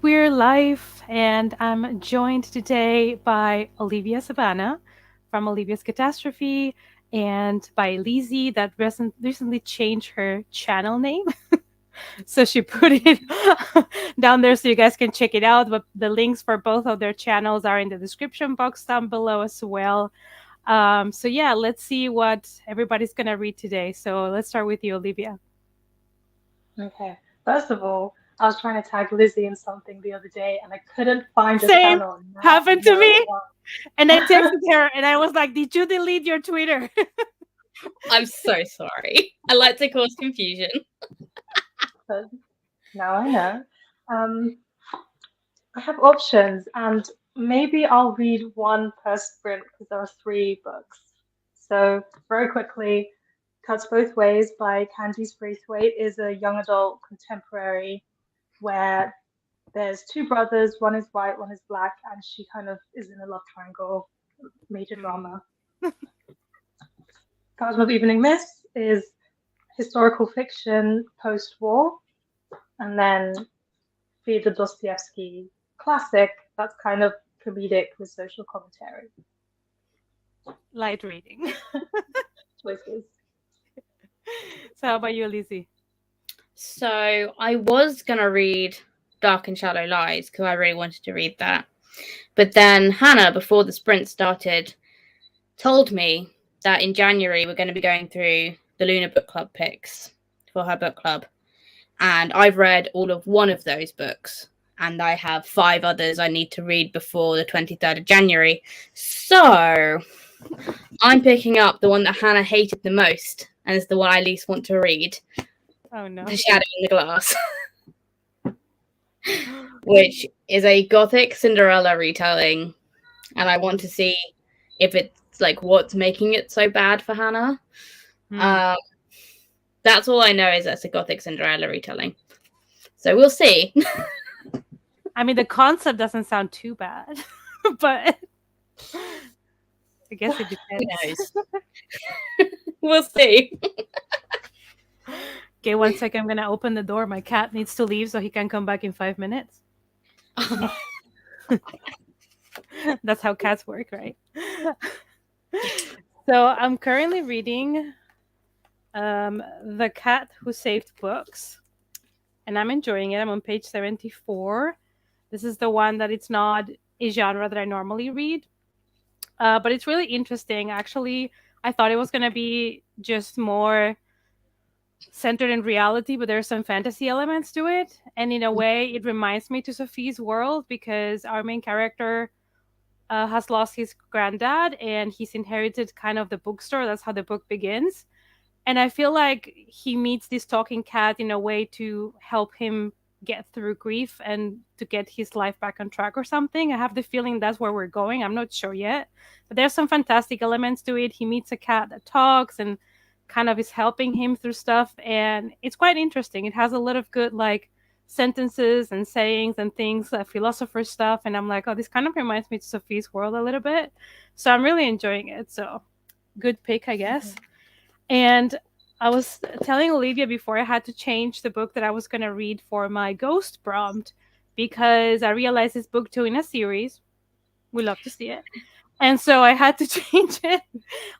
We're live, and I'm joined today by Olivia Savannah from Olivia's Catastrophe and by Lizzie that recently changed her channel name. So she put it down there so you guys can check it out. But the links for both of their channels are in the description box down below as well. So yeah, let's see what everybody's going to read today. So let's start with you, Olivia. Okay. First of all, I was trying to tag Lizzie in something the other day and I couldn't find the Same channel. Now I happened to know me. And I texted her and I was like, "Did you delete your Twitter?" I'm so sorry. I like to cause confusion. but now I know. Um, I have options and maybe I'll read one per sprint because there are three books. So very quickly, Cuts Both Ways by Candice Braithwaite is a young adult contemporary where there's two brothers, one is white, one is black, and she kind of is in a love triangle, major drama. Garden of Evening Mist is historical fiction post-war, and then Fyodor Dostoevsky classic that's kind of comedic with social commentary. Light reading. Choices. So how about you, Lizzie? So I was going to read Dark and Shallow Lies because I really wanted to read that. But then Hannah, before the sprint started, told me that in January we're going to be going through the Luna Book Club picks for her book club. And I've read all of one of those books. And I have 5 others I need to read before the 23rd of January. So I'm picking up the one that Hannah hated the most and is the one I least want to read. Oh no. The Shadow in the Glass. Which is a gothic Cinderella retelling. And I want to see if it's like what's making it so bad for Hannah. That's all I know is that's a gothic Cinderella retelling. So we'll see. I mean, the concept doesn't sound too bad, but I guess it depends. We'll see. Okay, 1 second. I'm gonna open the door. My cat needs to leave so he can come back in 5 minutes. That's how cats work, right? So I'm currently reading The Cat Who Saved Books, and I'm enjoying it. I'm on page 74. This is the one that it's not a genre that I normally read, but it's really interesting. Actually, I thought it was going to be just more centered in reality, but there's some fantasy elements to it. And in a way, it reminds me to Sophie's World because our main character has lost his granddad and he's inherited kind of the bookstore. That's how the book begins. And I feel like he meets this talking cat in a way to help him get through grief and to get his life back on track or something. I have the feeling that's where we're going. I'm not sure yet. But there's some fantastic elements to it. He meets a cat that talks and kind of is helping him through stuff. And it's quite interesting. It has a lot of good, like, sentences and sayings and things, philosopher stuff. And I'm like, oh, this kind of reminds me to Sophie's World a little bit. So I'm really enjoying it. So good pick, I guess. And I was telling Olivia before I had to change the book that I was going to read for my ghost prompt because I realized it's book 2 in a series. We love to see it. And so I had to change it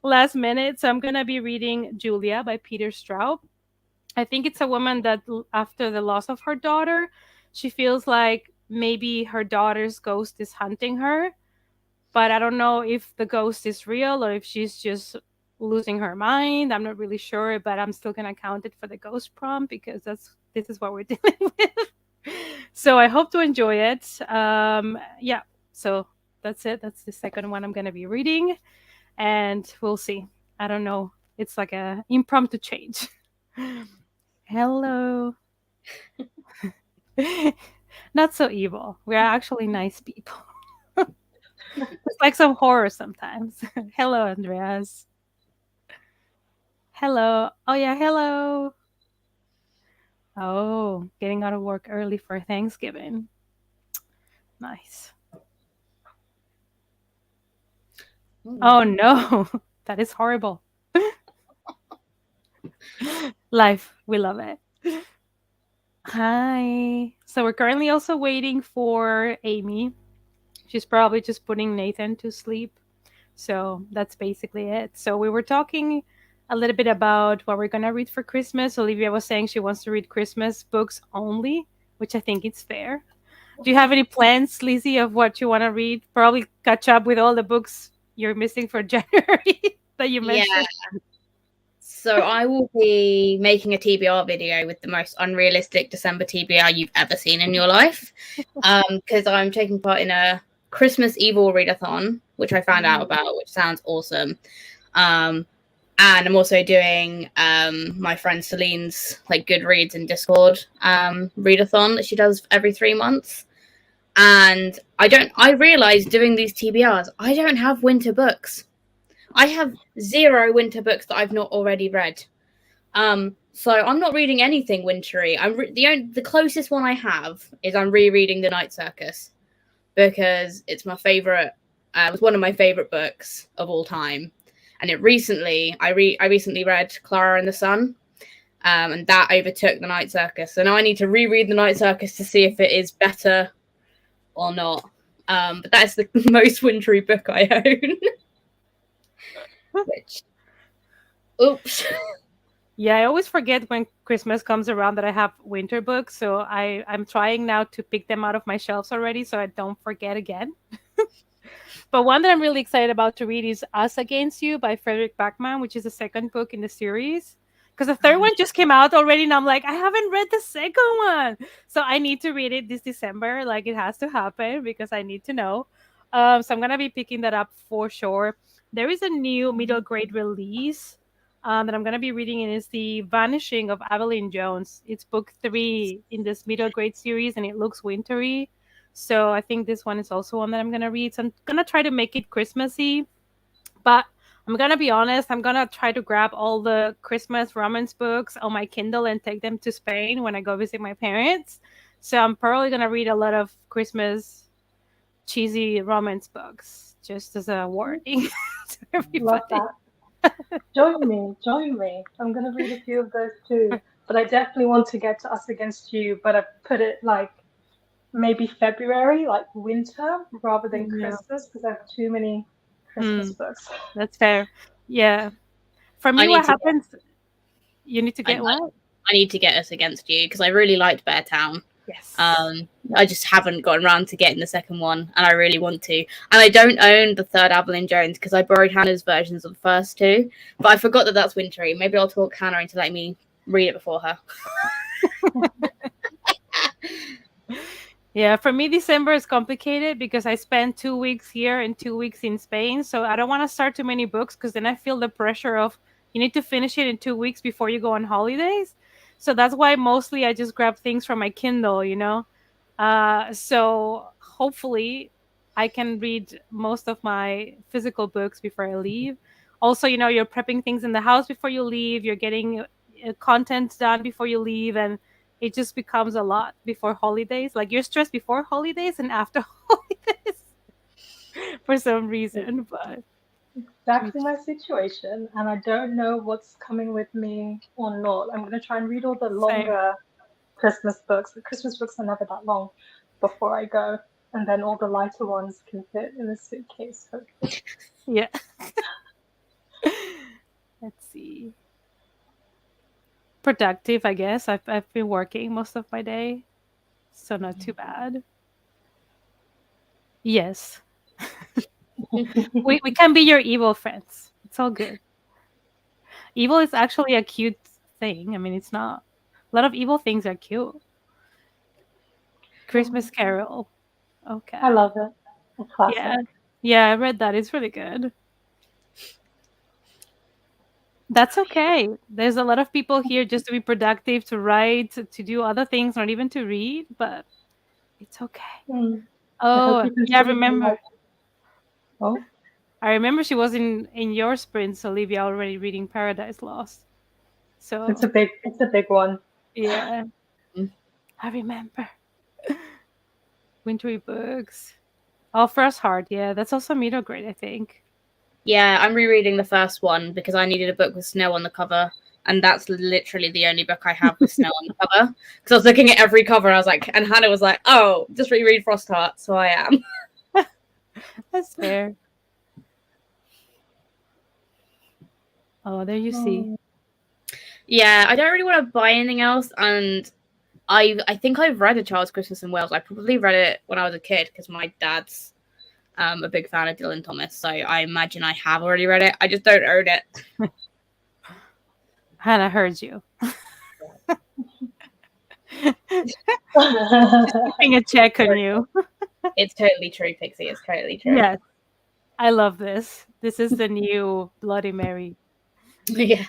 last minute. So I'm going to be reading Julia by Peter Straub. I think it's a woman that after the loss of her daughter, she feels like maybe her daughter's ghost is hunting her. But I don't know if the ghost is real or if she's just losing her mind. I'm not really sure, but I'm still gonna count it for the ghost prompt because this is what we're dealing with. So I hope to enjoy it. Yeah, so that's it. That's the second one I'm gonna be reading, and we'll see. I don't know. It's like a impromptu change. Hello. Not so evil. We are actually nice people. It's like some horror sometimes. Hello, Andreas. Hello. Oh, yeah, hello. Oh, getting out of work early for Thanksgiving. Nice. Oh, no. That is horrible. Life. We love it. Hi. So we're currently also waiting for Amy. She's probably just putting Nathan to sleep. So that's basically it. So we were talking a little bit about what we're gonna read for Christmas. Olivia was saying she wants to read Christmas books only, which I think it's fair. Do you have any plans, Lizzie, of what you want to read? Probably catch up with all the books you're missing for January that you Yeah. mentioned. So I will be making a TBR video with the most unrealistic December TBR you've ever seen in your life. Because I'm taking part in a Christmas Evil readathon, which I found out about, which sounds awesome. And I'm also doing my friend Celine's like Goodreads and Discord readathon that she does every 3 months. And I realized doing these TBRs, I don't have winter books. I have 0 winter books that I've not already read. So I'm not reading anything wintry. The closest one I have is I'm rereading The Night Circus because it's my favorite. It was one of my favorite books of all time, and I recently read Clara and the Sun, and that overtook The Night Circus. So now I need to reread The Night Circus to see if it is better or not. But that's the most wintry book I own. Which, oops. Yeah, I always forget when Christmas comes around that I have winter books. So I'm trying now to pick them out of my shelves already so I don't forget again. But one that I'm really excited about to read is Us Against You by Frederick Backman, which is the second book in the series. Because the third one just came out already, and I'm like, I haven't read the second one. So I need to read it this December. Like, it has to happen because I need to know. So I'm going to be picking that up for sure. There is a new middle grade release that I'm going to be reading, and it's The Vanishing of Evelyn Jones. It's book 3 in this middle grade series, and it looks wintry. So I think this one is also one that I'm gonna read. So I'm gonna try to make it Christmassy, but I'm gonna be honest. I'm gonna try to grab all the Christmas romance books on my Kindle and take them to Spain when I go visit my parents. So I'm probably gonna read a lot of Christmas cheesy romance books, just as a warning to Love everybody. that. Join me, join me. I'm gonna read a few of those too. But I definitely want to get to Us Against You, but I put it like maybe February, like winter, rather than Yeah, Christmas, because I have too many Christmas books. that's fair. Yeah, for I me, need what to happens? You need to I, get what? I need to get Us Against You because I really liked Beartown. Yes. I just haven't gotten around to getting the second one, and I really want to. And I don't own the third Evelyn Jones because I borrowed Hannah's versions of the first 2, but I forgot that that's wintry. Maybe I'll talk Hannah into letting me read it before her. Yeah, for me, December is complicated because I spend 2 weeks here and 2 weeks in Spain. So I don't want to start too many books because then I feel the pressure of you need to finish it in 2 weeks before you go on holidays. So that's why mostly I just grab things from my Kindle. So hopefully I can read most of my physical books before I leave. Also, you're prepping things in the house before you leave, you're getting content done before you leave, and it just becomes a lot before holidays. Like you're stressed before holidays and after holidays for some reason. But Exactly my situation, and I don't know what's coming with me or not. I'm gonna try and read all the same. longer Christmas books. The Christmas books are never that long before I go, and then all the lighter ones can fit in the suitcase, hopefully. Yeah. Let's see. Productive, I guess. I've been working most of my day, so not too bad. Yes. We can be your evil friends. It's all good. Evil is actually a cute thing. I mean, it's not. A lot of evil things are cute. Christmas Carol. I Okay. love it. A Yeah. classic. Yeah, I read that. It's really good. That's okay. There's a lot of people here just to be productive, to write, to do other things, not even to read, but it's okay. Mm. I hope Oh, you yeah, I continue to remember. like. Oh, I remember she was in your sprints, Olivia, already reading Paradise Lost. So, it's a big one. yeah, I remember. Wintry books. Oh, First Heart. Yeah, that's also middle grade, I think. Yeah, I'm rereading the first one because I needed a book with snow on the cover, and that's literally the only book I have with snow on the cover. Because I was looking at every cover, and I was like, and Hannah was like, "Oh, just reread Frostheart," so I am. That's fair. Oh, there you see. Yeah, I don't really want to buy anything else, and I think I've read A Child's Christmas in Wales. I probably read it when I was a kid because my dad's a big fan of Dylan Thomas, so I imagine I have already read it. I just don't own it. Hannah heard you. Keeping a check on you. It's totally true, Pixie. It's totally true. Yes. I love this. This is the new Bloody Mary. Yeah.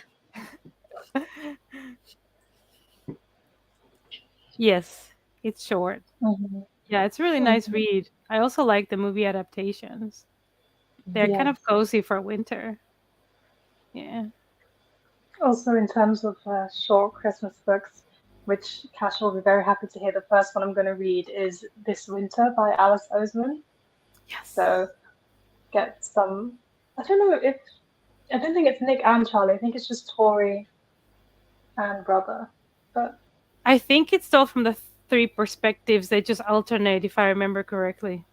Yes, it's short. Mhm. Yeah, it's a really nice read. I also like the movie adaptations. They're kind of Yes. cozy for winter. Yeah. Also, in terms of short Christmas books, which Cash will be very happy to hear, the first one I'm going to read is This Winter by Alice Oseman. Yes. So get some. I don't know if. I don't think it's Nick and Charlie. I think it's just Tori and Brother. But I think it's still from the three perspectives. They just alternate, if I remember correctly.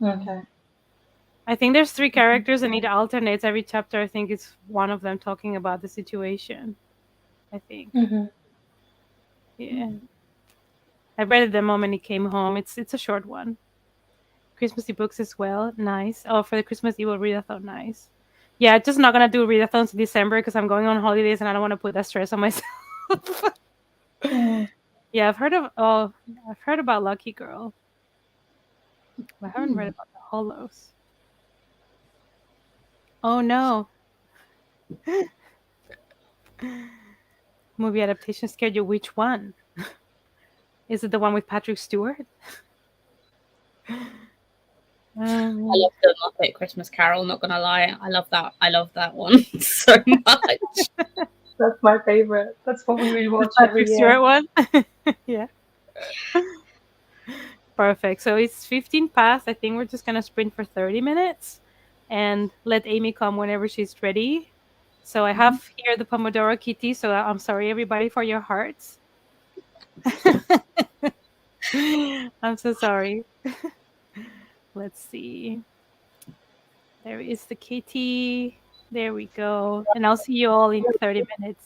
okay. I think there's three characters and it alternates every chapter. I think it's one of them talking about the situation. I think. Mm-hmm. Yeah. I read it the moment he came home. It's a short one. Christmassy books as well. Nice. Oh, for the Christmas Evil readathon, nice. Yeah, just not gonna do readathons in December because I'm going on holidays and I don't want to put that stress on myself. Yeah, I've heard about Lucky Girl. I haven't read about the Hollows. Oh no. Movie adaptation scared you. Which one? Is it the one with Patrick Stewart? I love the Muppet Christmas Carol, not gonna lie. I love that one so much. That's my favorite. That's what we rewatch every Patrick year. Stewart one? Yeah. Perfect. So it's 15 past. I think we're just gonna sprint for 30 minutes and let Amy come whenever she's ready. So I have here the Pomodoro Kitty. So I'm sorry everybody for your hearts. I'm so sorry. Let's see. There is the kitty. There we go. And I'll see you all in 30 minutes.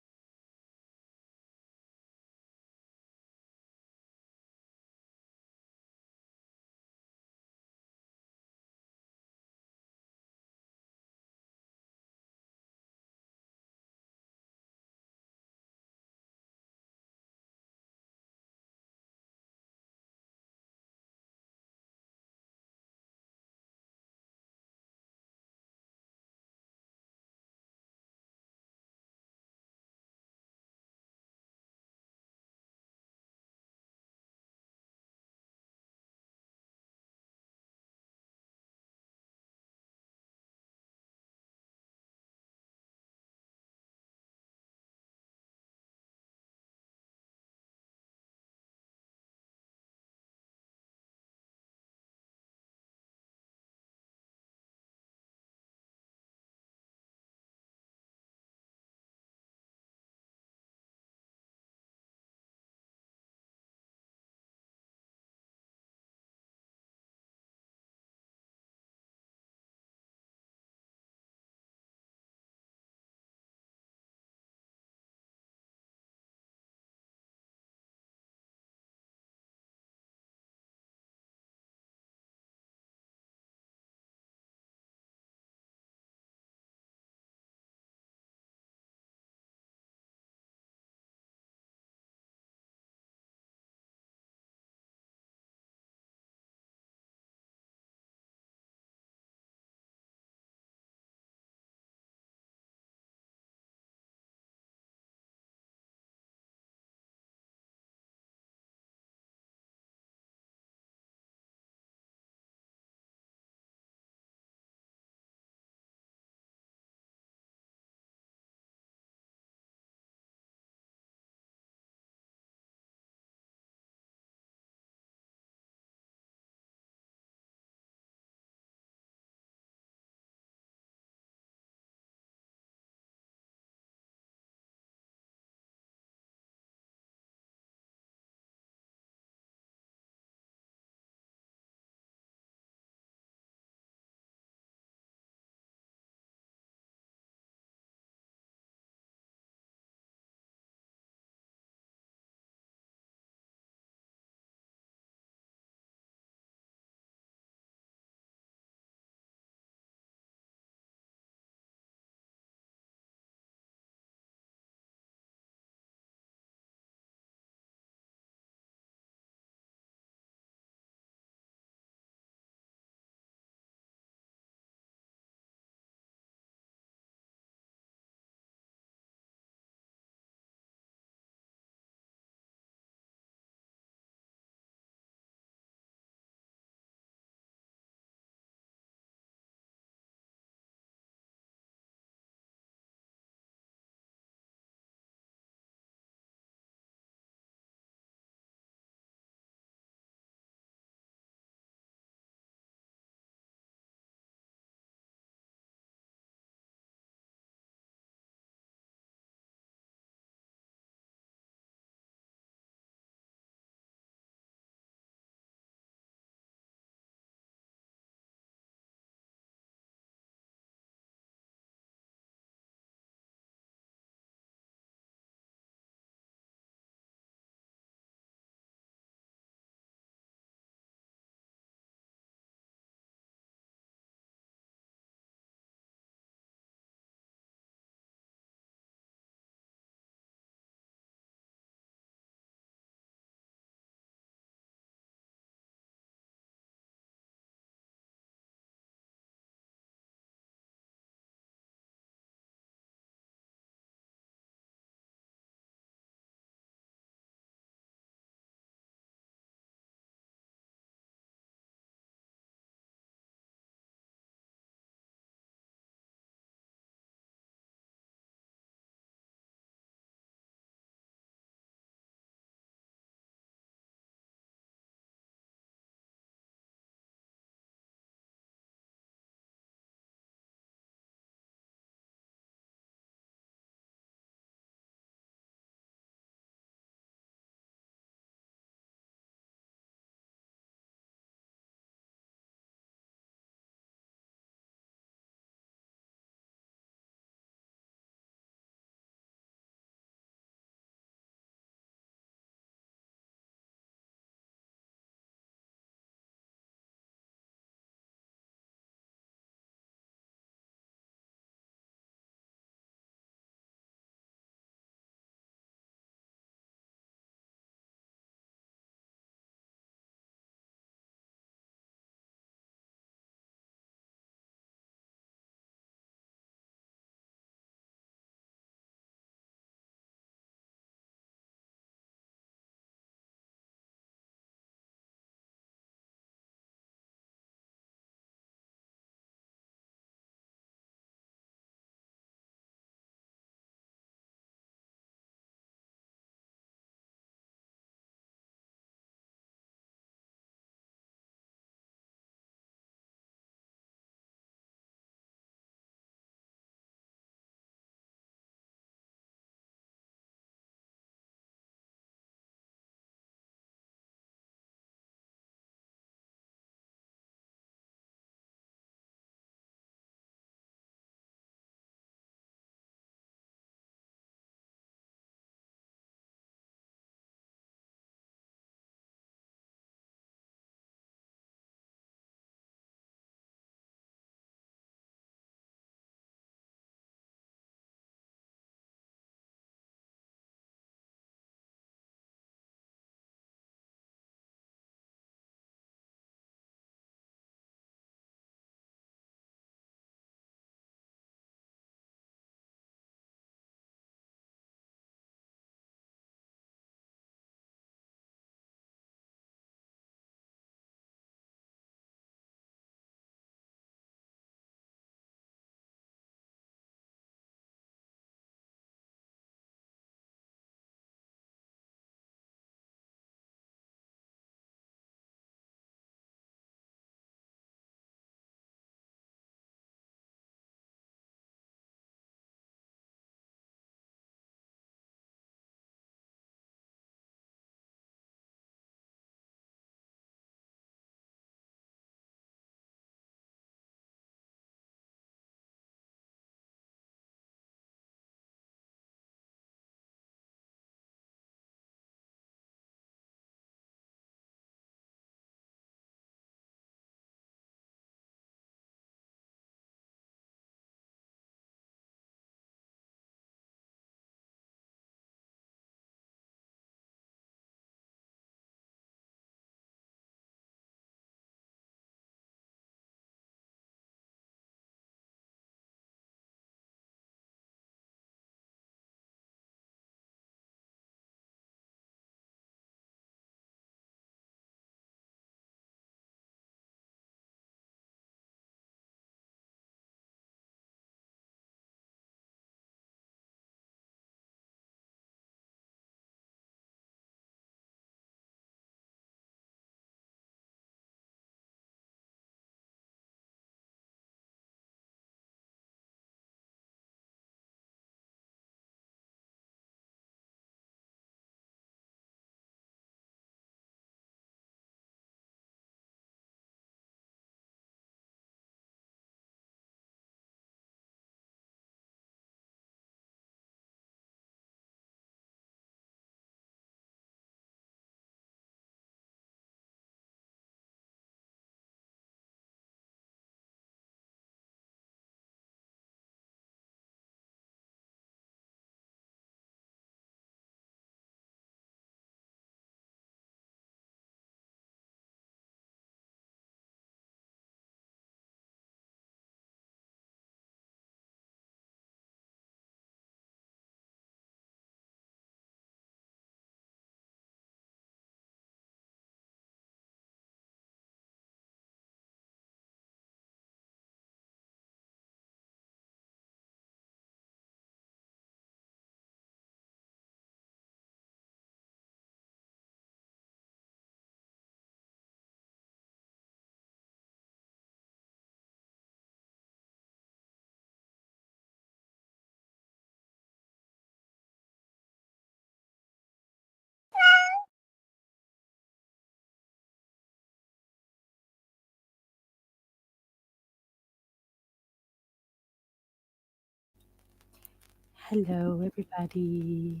Hello, everybody.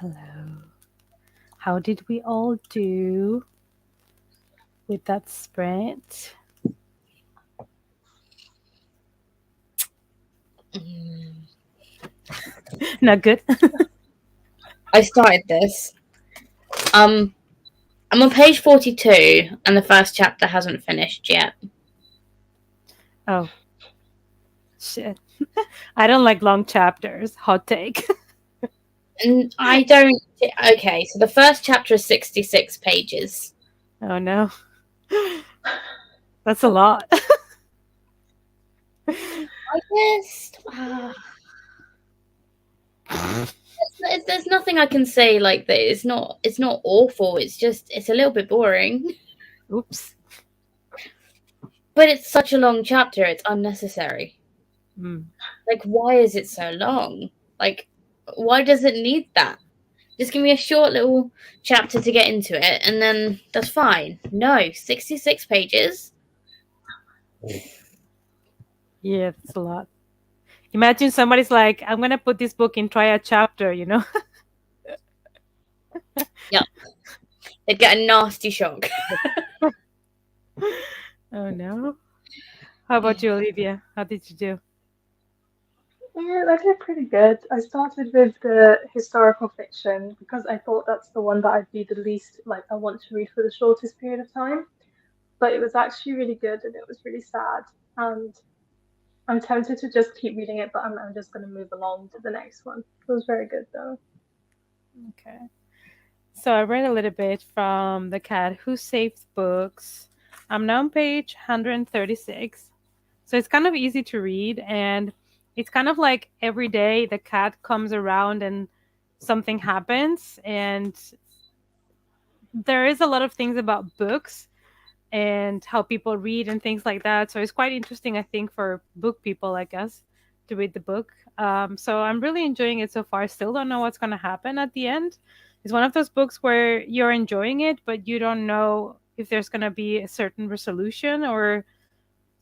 Hello. How did we all do with that sprint? Not good. I started this. I'm on page 42, and the first chapter hasn't finished yet. Oh, shit. I don't like long chapters. Hot take. And I don't. Okay, so the first chapter is 66 pages. Oh, no. That's a lot. I guess. There's nothing I can say like that. It's not. It's not awful. It's just. It's a little bit boring. Oops. But it's such a long chapter. It's unnecessary. Mm. Like, why is it so long? Like, why does it need that? Just give me a short little chapter to get into it, and then that's fine. No, 66 pages. Yeah, that's a lot. Imagine somebody's like, I'm going to put this book in try a chapter, you know? Yep. They'd get a nasty shock. Oh, no. How about you, Olivia? How did you do? Yeah, I did pretty good. I started with the historical fiction because I thought that's the one that I'd be the least like I want to read for the shortest period of time. But it was actually really good and it was really sad. And I'm tempted to just keep reading it, but I'm just going to move along to the next one. It was very good though. Okay. So I read a little bit from The Cat Who Saved Books. I'm now on page 136. So it's kind of easy to read, and it's kind of like every day the cat comes around and something happens. And there is a lot of things about books and how people read and things like that. So it's quite interesting, I think, for book people, I guess, to read the book. So I'm really enjoying it so far. I still don't know what's going to happen at the end. It's one of those books where you're enjoying it, but you don't know if there's going to be a certain resolution or.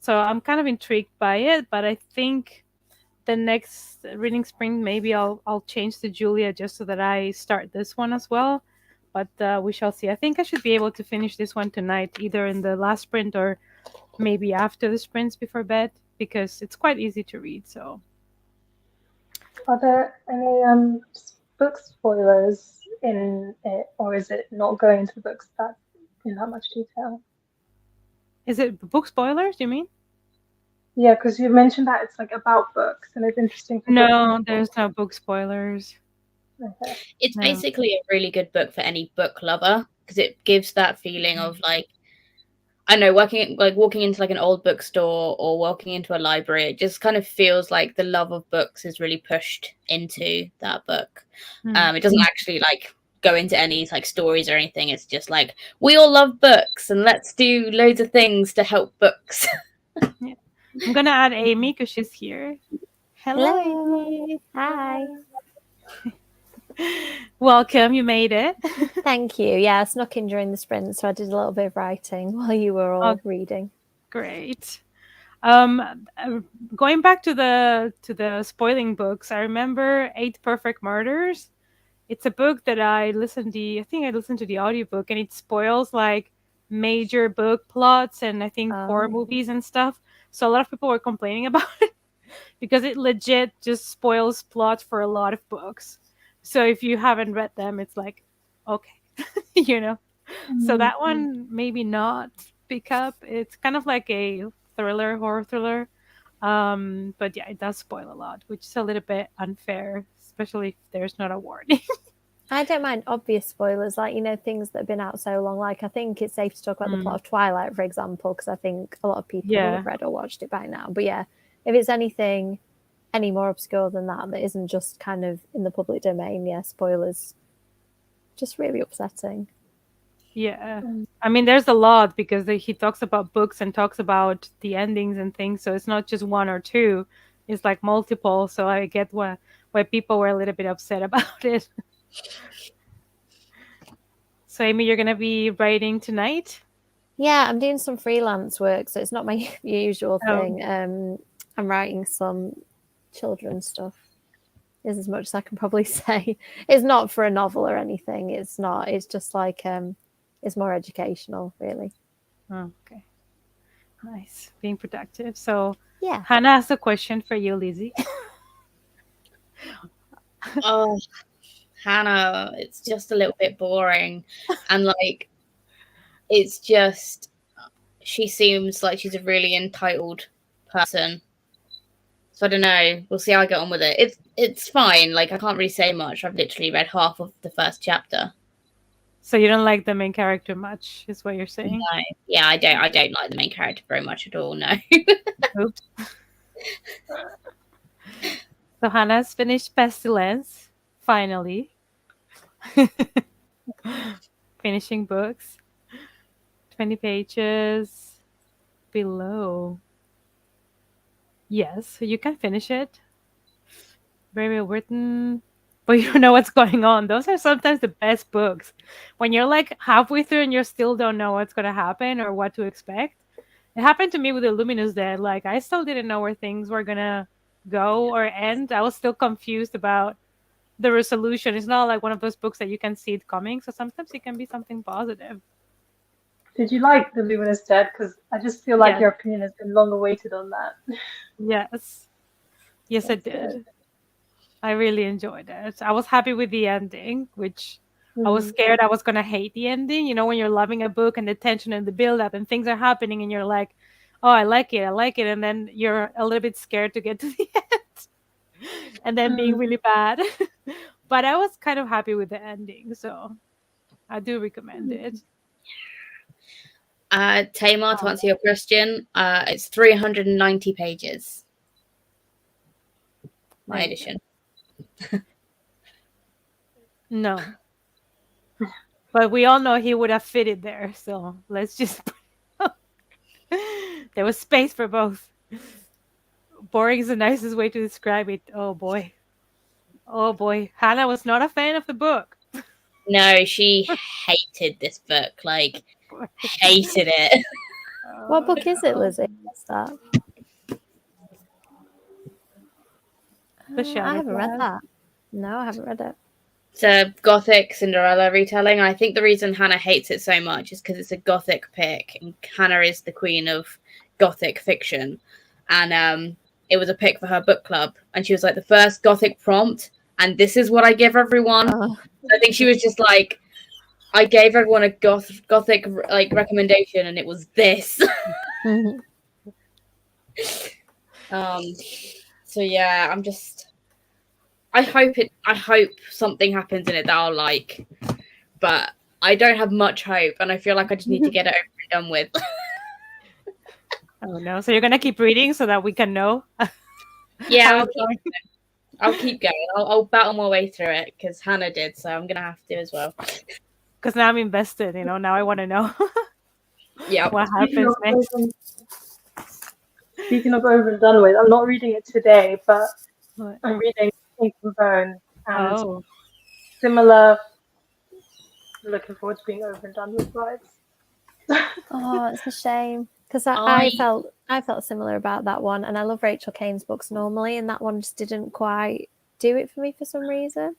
So I'm kind of intrigued by it, but I think the next reading sprint maybe I'll change to Julia just so that I start this one as well. But we shall see. I think I should be able to finish this one tonight, either in the last sprint or maybe after the sprints before bed, because it's quite easy to read. So Are there any book spoilers in it, or is it not going into the books that in that much detail? is it book spoilers? You mean? Yeah, because you mentioned that it's like about books, and it's interesting for book No, people. there's no book spoilers. Okay. It's No. basically a really good book for any book lover because it gives that feeling of like, I don't know, walking into like an old bookstore or walking into a library. It just kind of feels like the love of books is really pushed into that book. Hmm. It doesn't actually like go into any like stories or anything. It's just like we all love books and let's do loads of things to help books. Yeah. I'm gonna add Amy because she's here. Hello, Hello. Amy. Hi. Welcome. You made it. Thank you. Yeah, I snuck in during the sprint, so I did a little bit of writing while you were all reading. Great. Going back to the spoiling books, I remember Eight Perfect Murders. It's a book that I think I listened to the audiobook, and it spoils like major book plots and I think horror movies and stuff. So a lot of people were complaining about it because it legit just spoils plot for a lot of books. So if you haven't read them, it's like, okay, you know. So that one maybe not pick up. It's kind of like a horror thriller. But yeah, it does spoil a lot, which is a little bit unfair, especially if there's not a warning. I don't mind obvious spoilers, like, things that have been out so long. Like, I think it's safe to talk about the plot of Twilight, for example, because I think a lot of people will have read or watched it by now. But yeah, if it's anything any more obscure than that isn't just kind of in the public domain, yeah, spoilers, just really upsetting. Yeah. I mean, there's a lot because he talks about books and talks about the endings and things. So it's not just one or two, it's like multiple. So I get why people were a little bit upset about it. So, Amy, you're going to be writing tonight? Yeah, I'm doing some freelance work, so it's not my usual thing. I'm writing some children's stuff. Is as much as I can probably say. It's not for a novel or anything. It's not. It's just like it's more educational, really. Oh, okay. Nice. Being productive. So Yeah. Hannah has a question for you, Lizzie. Oh, Hannah, it's just a little bit boring. And like, it's just, she seems like she's a really entitled person. So I don't know. We'll see how I get on with it. It's fine. Like, I can't really say much. I've literally read half of the first chapter. So you don't like the main character much, is what you're saying? No. Yeah, I don't like the main character very much at all, no. Oops. So Hannah's finished Pestilence, finally. Finishing books. 20 pages below. Yes, you can finish it. Very well written, but you don't know what's going on. Those are sometimes the best books. When you're like halfway through and you still don't know what's going to happen or what to expect. It happened to me with the Luminous Dead. Like, I still didn't know where things were going to go or end. I was still confused about the resolution. It's not like one of those books that you can see it coming. So sometimes it can be something positive. Did you like The Luminous Dead? Because I just feel like Yes. your opinion has been long awaited on that. Yes. Yes, I That's did. good. I really enjoyed it. I was happy with the ending, which I was Mm. scared I was going to hate the ending. You know, when you're loving a book and the tension and the build up and things are happening and you're like, oh, I like it. I like it. And then you're a little bit scared to get to the end and then being really bad. But I was kind of happy with the ending. So I do recommend it. Tamar, to answer your question, it's 390 pages. My edition. No. But we all know he would have fitted there. So let's just. There was space for both. Boring is the nicest way to describe it. Oh boy. Oh boy. Hannah was not a fan of the book. No, she hated this book. Like, hated it. What book is it, Lizzie? What's that? The Shadow I haven't read Class. that. No, I haven't read it. It's a gothic Cinderella retelling. I think the reason Hannah hates it so much is because it's a gothic pick, and Hannah is the queen of gothic fiction. And it was a pick for her book club, and she was like, the first gothic prompt, and this is what I give everyone. Oh. I think she was just like, I gave everyone a gothic like recommendation, and it was this. So yeah, I'm just. I hope something happens in it that I'll like, but I don't have much hope, and I feel like I just need to get it over and done with. Oh no! So you're gonna keep reading so that we can know. Yeah, I'll keep going. I'll battle my way through it because Hannah did, so I'm gonna have to as well. Because now I'm invested. You know, now I want to know. Yeah. What happens next? Speaking of over and done with, I'm not reading it today, but What? I'm reading Ink and Bone, and Oh, similar. Looking forward to being over and done with vibes. Oh, it's a shame because I felt similar about that one, and I love Rachel Cane's books normally, and that one just didn't quite do it for me for some reason.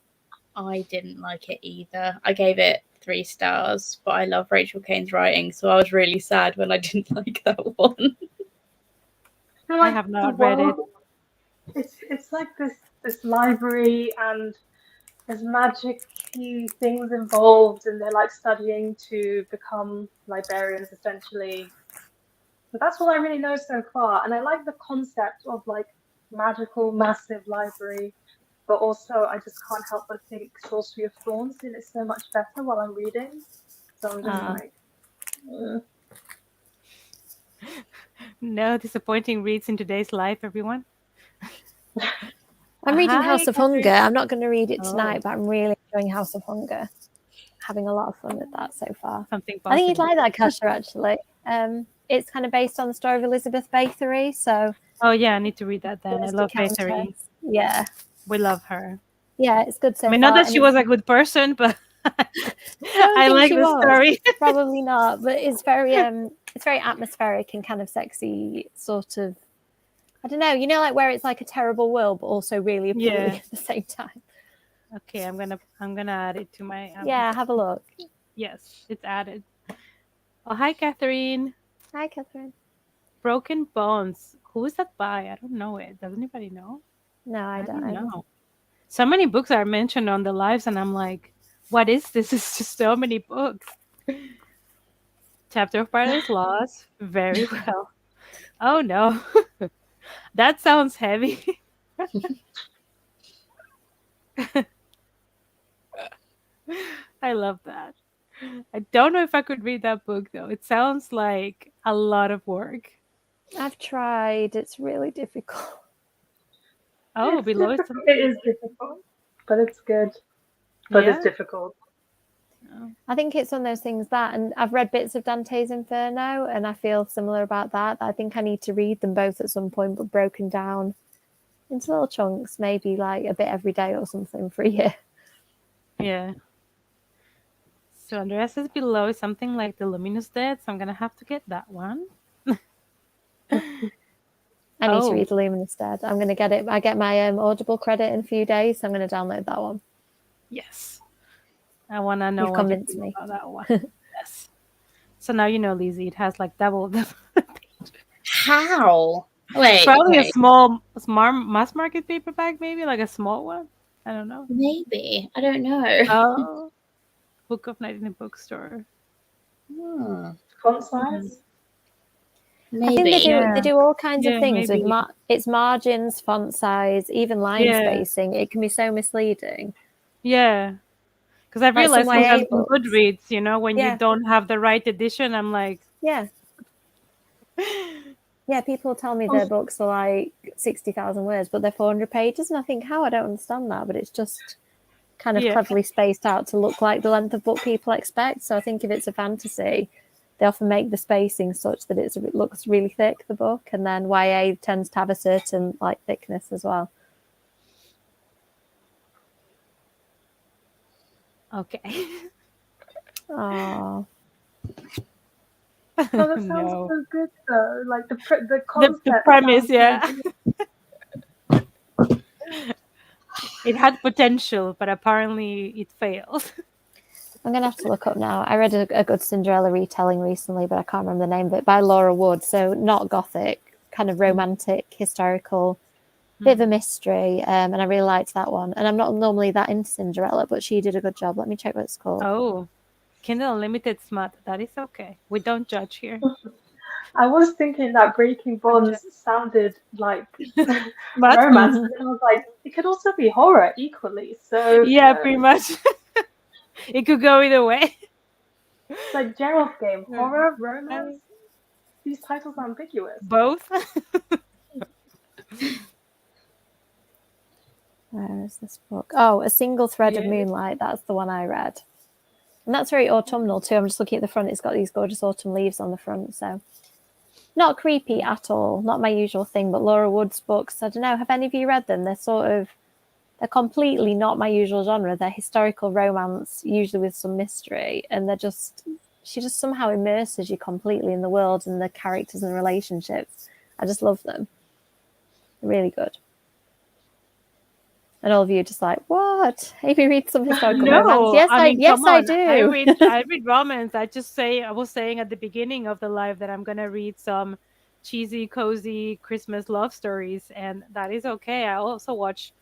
I didn't like it either. I gave it 3 stars, but I love Rachel Cane's writing, so I was really sad when I didn't like that one. I have not read it. It's like this library, and there's magic-y things involved, and they're like studying to become librarians essentially. But that's all I really know so far, and I like the concept of like magical massive library, but also I just can't help but think Sorcery of Thorns did it so much better while I'm reading. So I'm just like. No disappointing reads in today's life, everyone. I'm reading Hi, House of Catherine. Hunger. I'm not going to read it tonight, Oh. but I'm really enjoying House of Hunger. Having a lot of fun with that so far. Something I think you'd positive. like that, Kasha, actually. It's kind of based on the story of Elizabeth Bathory, so Oh yeah, I need to read that then. I it's love the Countess. Bathory. Yeah. We love her. Yeah, it's good so I mean, far. not that and she was a good person, but I think like she the was. story. Probably not, but it's very atmospheric and kind of sexy sort of I don't know, like where it's like a terrible world, but also really appealing at the same time. Okay, I'm gonna add it to my. Yeah, have a look. Yes, it's added. Oh, hi, Catherine. Hi, Catherine. Broken Bones. Who is that by? I don't know it. Does anybody know? No, I don't know. So many books are mentioned on the lives, and I'm like, what is this? It's just so many books. Chapter of Paradise Lost. Very well. Oh no. That sounds heavy. I love that. I don't know if I could read that book though. It sounds like a lot of work. I've tried. It's really difficult. Oh, It's below it's difficult. It is difficult, but it's good. But it's difficult. Oh. I think it's one of those things that, and I've read bits of Dante's Inferno, and I feel similar about that. I think I need to read them both at some point, but broken down into little chunks, maybe like a bit every day or something for a year. Yeah. So Andreas says below is something like The Luminous Dead, so I'm gonna have to get that one. I need to read The Luminous Dead. I'm gonna get it. I get my Audible credit in a few days, so I'm gonna download that one. Yes. I wanna know You've what you convinced think me. about that one. Yes. So now you know, Lizzie, it has like double the How? Wait, probably a small mass market paperback, maybe like a small one. I don't know. Maybe. I don't know. Oh, Book of Night in a Bookstore. Font size? Maybe. I think they do all kinds of things maybe. with its margins, font size, even line spacing. It can be so misleading. Yeah. Because I've Like realized some YA sometimes on books. Goodreads, when you don't have the right edition, I'm like, yeah. Yeah, people tell me their books are like 60,000 words, but they're 400 pages. And I think, how? I don't understand that. But it's just kind of cleverly spaced out to look like the length of book people expect. So I think if it's a fantasy, they often make the spacing such that it looks really thick, the book. And then YA tends to have a certain like thickness as well. okay. Oh. Oh, that sounds so good though. Like the concept. The premise, It had potential, but apparently it failed. I'm going to have to look up now. I read a good Cinderella retelling recently, but I can't remember the name of it, by Laura Wood. So not gothic, kind of romantic, historical, bit of a mystery. And I really liked that one. And I'm not normally that into Cinderella, but she did a good job. Let me check what it's called. Oh, Kindle Unlimited smut. That is okay. We don't judge here. I was thinking that Breaking Bonds sounded like romance, but then I was like, it could also be horror equally. So yeah, pretty much. It could go either way. It's like Gerald's Game, horror, romance. These titles are ambiguous. Both. Where is this book? Oh, A Single Thread of Moonlight. That's the one I read. And that's very autumnal too. I'm just looking at the front. It's got these gorgeous autumn leaves on the front. So not creepy at all. Not my usual thing, but Laura Wood's books, I don't know. Have any of you read them? They're completely not my usual genre. They're historical romance, usually with some mystery. And she just somehow immerses you completely in the world and the characters and relationships. I just love them. Really good. And all of you are just like, what? Amy reads some historical romance. Yes, I do. I read romance. I was saying at the beginning of the live that I'm gonna read some cheesy, cozy Christmas love stories, and that is okay. I also watch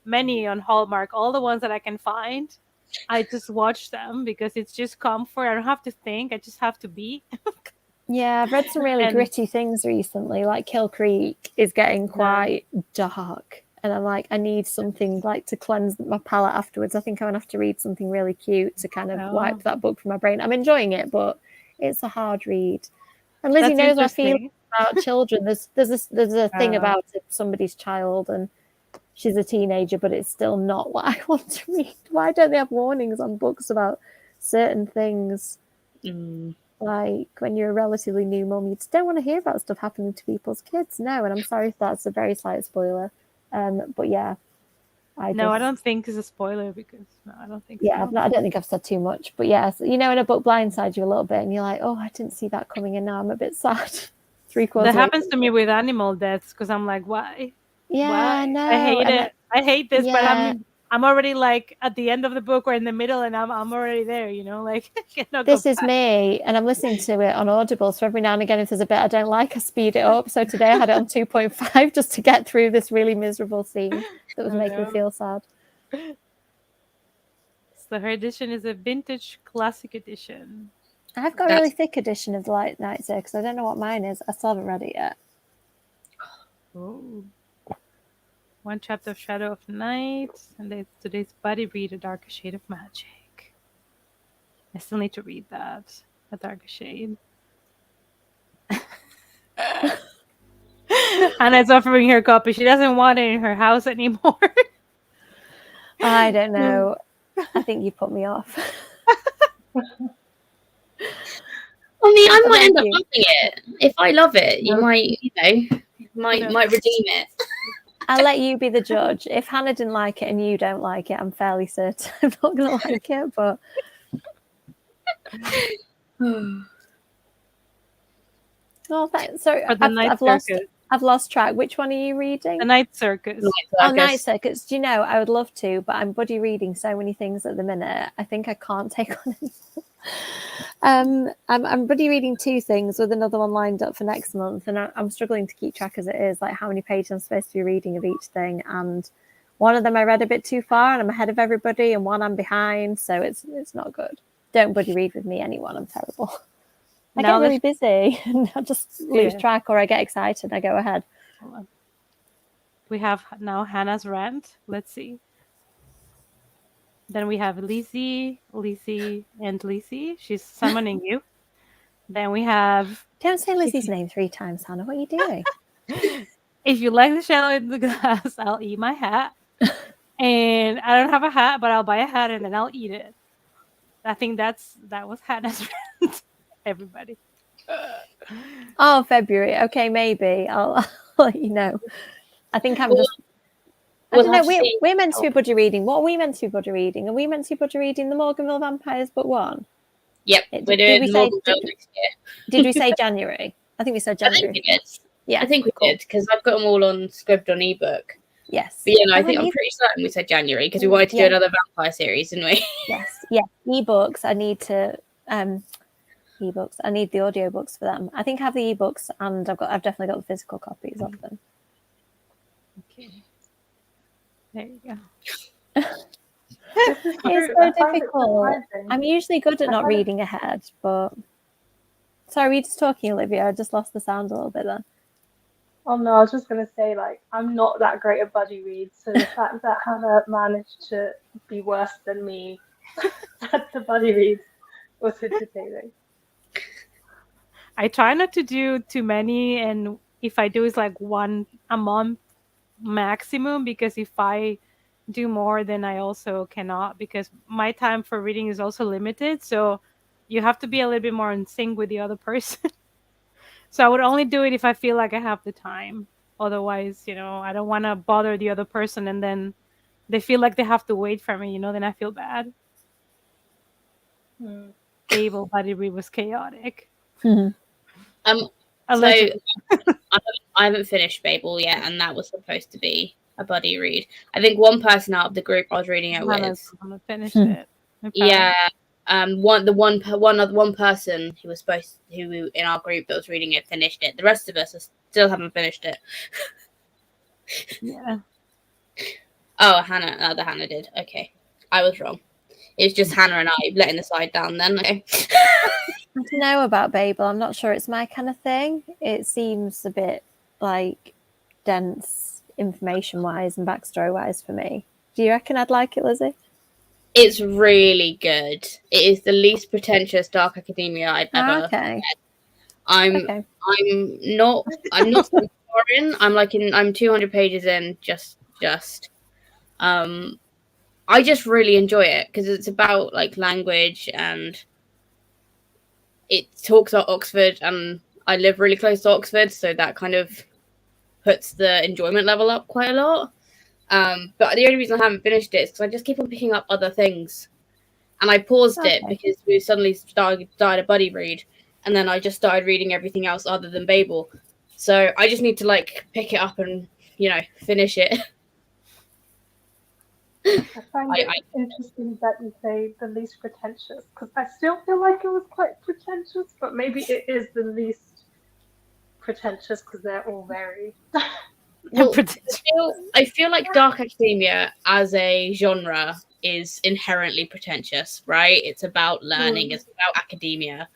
many on Hallmark, all the ones that I can find. I just watch them because it's just comfort. I don't have to think. I just have to be. Yeah, I've read some really gritty things recently. Like Kill Creek is getting quite dark. And I'm like, I need something like to cleanse my palate afterwards. I think I'm going to have to read something really cute to kind of wipe that book from my brain. I'm enjoying it, but it's a hard read. And Lizzie knows my feelings about children. There's a thing about somebody's child and she's a teenager, but it's still not what I want to read. Why don't they have warnings on books about certain things? Like when you're a relatively new mum, you just don't want to hear about stuff happening to people's kids. No, and I'm sorry if that's a very slight spoiler. But yeah, I don't think it's a spoiler because I don't think. Yeah, I don't think I've said too much. But yeah, so, in a book blindsides you a little bit, and you're like, oh, I didn't see that coming, and now I'm a bit sad. 3/4 That happens to me with animal deaths because I'm like, why? Yeah, Why? no. I hate it. I hate this, but Yeah. I'm already like at the end of the book or in the middle, and I'm already there. You know, like this is me, and I'm listening to it on Audible. So every now and again, if there's a bit I don't like, I speed it up. So today I had it on 2.5 just to get through this really miserable scene that was making me feel sad. So her edition is a vintage classic edition. I've got a really thick edition of the Light Night Circus. I don't know what mine is. I still haven't read it yet. Oh. One chapter of Shadow of Night, and today's buddy read A Darker Shade of Magic. I still need to read that. A Darker Shade. Anna's offering her copy. She doesn't want it in her house anymore. I don't know. I think you put me off. I mean, I might end up loving it. If I love it, you might, might redeem it. I'll let you be the judge. If Hannah didn't like it and you don't like it, I'm fairly certain I'm not going to like it. But oh, thanks. So I've lost track. Which one are you reading? The Night Circus. Oh, Night Circus. Do you know, I would love to, but I'm buddy reading so many things at the minute. I think I can't take on anymore. I'm buddy reading 2 things with another one lined up for next month, and I'm struggling to keep track as it is, like how many pages I'm supposed to be reading of each thing. And one of them I read a bit too far, and I'm ahead of everybody, and one I'm behind, so it's not good. Don't buddy read with me, anyone. I'm terrible. I get really busy and I just lose track, or I get excited. I go ahead. We have now Hannah's rant. Let's see. Then we have Lizzie, and Lizzie. She's summoning you. Then we have... Don't say Lizzie's name 3 times, Hannah. What are you doing? If you like the shadow in the glass, I'll eat my hat. And I don't have a hat, but I'll buy a hat and then I'll eat it. I think that was Hannah's rant. Everybody. Oh, February. Okay, maybe. I'll let you know. I think I'm just... I don't know. We're meant to be buddy reading. What are we meant to be buddy reading? Are we meant to be buddy reading the Morganville Vampires Book 1? Yep, we're doing Morganville next year. Did we say January? I think we said January. I think we did. Yeah, I think we did, because I've got them all on Scribd on ebook. Yes. But yeah, no, I'm pretty certain we said January, because we wanted to do another vampire series, didn't we? Yes. Yeah. Ebooks. I need to ebooks. I need the audiobooks for them. I think I have the ebooks, and I've definitely got the physical copies of them. Okay. There you go. It's so difficult. I'm usually good at not reading ahead, but sorry, were you just talking, Olivia? I just lost the sound a little bit then. Oh no, I was just gonna say, like, I'm not that great at buddy reads, so the fact that Hannah managed to be worse than me at the buddy reads was entertaining. I try not to do too many, and if I do, it's like 1 a month maximum, because if I do more, then I also cannot, because my time for reading is also limited, so you have to be a little bit more in sync with the other person. So I would only do it if I feel like I have the time. Otherwise, I don't want to bother the other person, and then they feel like they have to wait for me, then I feel bad. Babel buddy read was chaotic. So I haven't finished Babel yet, and that was supposed to be a buddy read. I think one person out of the group I was reading it with finished it. Yeah, one person who in our group that was reading it finished it. The rest of us still haven't finished it. Yeah. Oh, Hannah did. Okay, I was wrong. It's just Hannah and I letting the side down then. Okay. I don't know about Babel. I'm not sure it's my kind of thing. It seems a bit like dense information-wise and backstory-wise for me. Do you reckon I'd like it, Lizzie? It's really good. It is the least pretentious dark academia I've ever read. I'm not so far in. I'm 200 pages in. Just. I just really enjoy it because it's about like language, and it talks about Oxford, and I live really close to Oxford, so that kind of puts the enjoyment level up quite a lot. But the only reason I haven't finished it is because I just keep on picking up other things, and I paused it because we suddenly started a buddy read, and then I just started reading everything else other than Babel. So I just need to like pick it up and finish it. I find it interesting that you say the least pretentious, because I still feel like it was quite pretentious, but maybe it is the least pretentious because they're all very. Well, I feel like dark academia as a genre is inherently pretentious, right? It's about learning, it's about academia,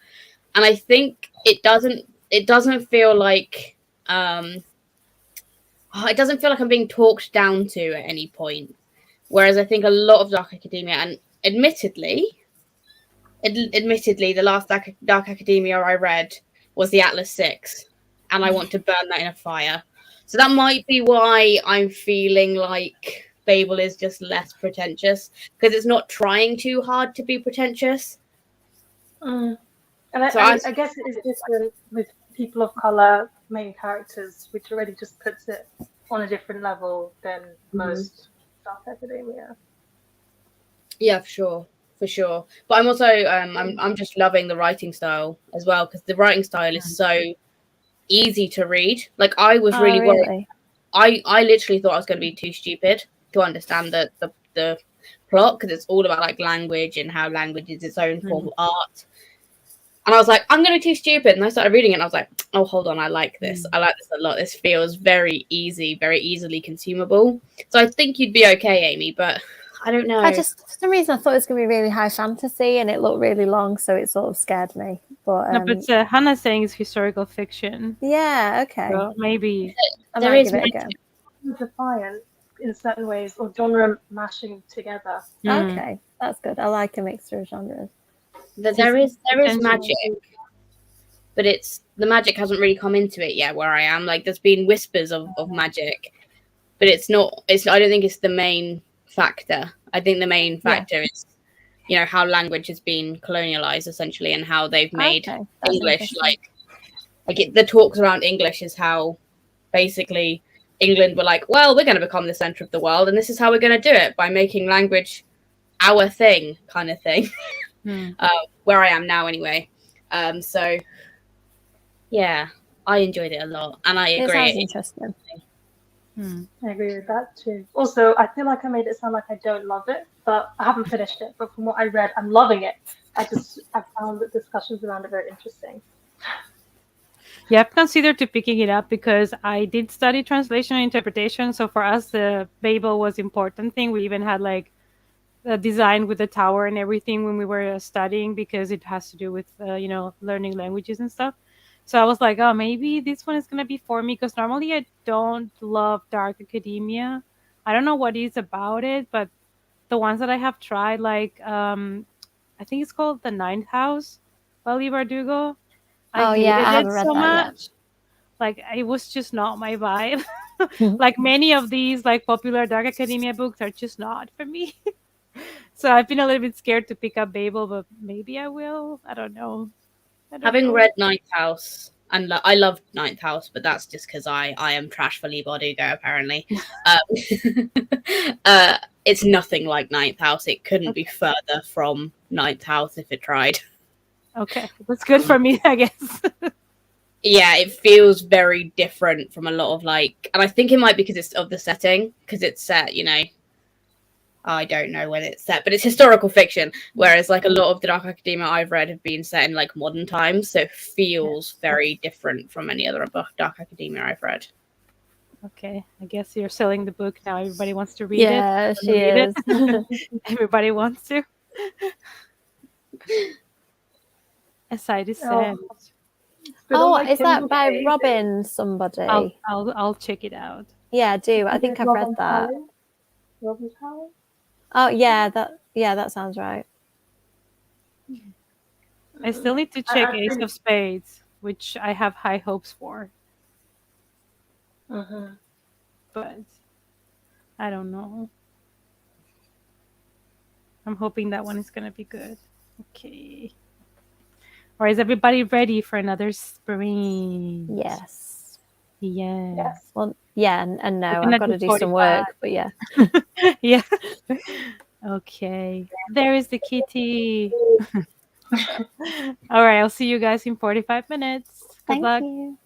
and I think it doesn't feel like it doesn't feel like I'm being talked down to at any point. Whereas I think a lot of dark academia, and admittedly, the last dark academia I read was the Atlas 6, and I want to burn that in a fire. So that might be why I'm feeling like Babel is just less pretentious, because it's not trying too hard to be pretentious. And I guess it is different with people of color main characters, which already just puts it on a different level than most dark academia. Yeah, for sure. But I'm also I'm just loving the writing style as well, because the writing style is so easy to read. Like I was really worried. I literally thought I was going to be too stupid to understand the plot, because it's all about like language and how language is its own form of art. And I was like, I'm going to be too stupid. And I started reading it and I was like, oh, hold on. I like this. I like this a lot. This feels very easy, very easily consumable. So I think you'd be okay, Amy, but I don't know. For some reason, I thought it was going to be really high fantasy and it looked really long. So it sort of scared me. But Hannah's saying it's historical fiction. Yeah, okay. So maybe. There is defiant in certain ways, or genre mashing together. Okay, that's good. I like a mixture of genres. There is magic, but the magic hasn't really come into it yet where I am. Like there's been whispers of magic, but it's not. I don't think it's the main factor. I think the main factor is, how language has been colonialized essentially, and how they've made English like the talks around English is how basically England were like, well, we're going to become the center of the world, and this is how we're going to do it, by making language our thing, kind of thing. Where I am now anyway. So yeah, I enjoyed it a lot, and I agree. It sounds interesting. I agree with that too. Also, I feel like I made it sound like I don't love it, but I haven't finished it. But from what I read, I'm loving it. I found the discussions around it very interesting. Yeah, I've considered to picking it up because I did study translation and interpretation. So for us, the Babel was important thing. We even had like a design with the tower and everything when we were studying, because it has to do with learning languages and stuff. So I was like, oh, maybe this one is gonna be for me, because normally I don't love dark academia. I don't know what it is about it, but the ones that I have tried, like I think it's called The Ninth House by Lee Bardugo. I haven't read so much. Yet. Like it was just not my vibe. Like many of these like popular dark academia books are just not for me. So I've been a little bit scared to pick up Babel, but maybe I will. I don't know. Having read Ninth House, and I love Ninth House, but that's just because I am trash for Lee Bardugo, apparently. It's nothing like Ninth House. It couldn't be further from Ninth House if it tried. Okay, that's good for me, I guess. Yeah, it feels very different from a lot of and I think it might be because it's of the setting, because it's set, I don't know when it's set, but it's historical fiction, whereas like a lot of the dark academia I've read have been set in like modern times, so it feels very different from any other dark academia I've read. Okay, I guess you're selling the book now. Everybody wants to read it. Yeah, she is. Everybody wants to. Aside is sent. Oh, is that by Robin somebody? I'll check it out. Yeah, do. I think I've read that. Robin Howell? Oh yeah, that sounds right. I still need to check Ace of Spades, which I have high hopes for. But I don't know. I'm hoping that one is gonna be good. Okay. Or is everybody ready for another sprint? Yes. Yes. Well, yeah, and no, I've got to do some work, but yeah. Yeah. Okay. There is the kitty. All right, I'll see you guys in 45 minutes. Good Thank luck. you.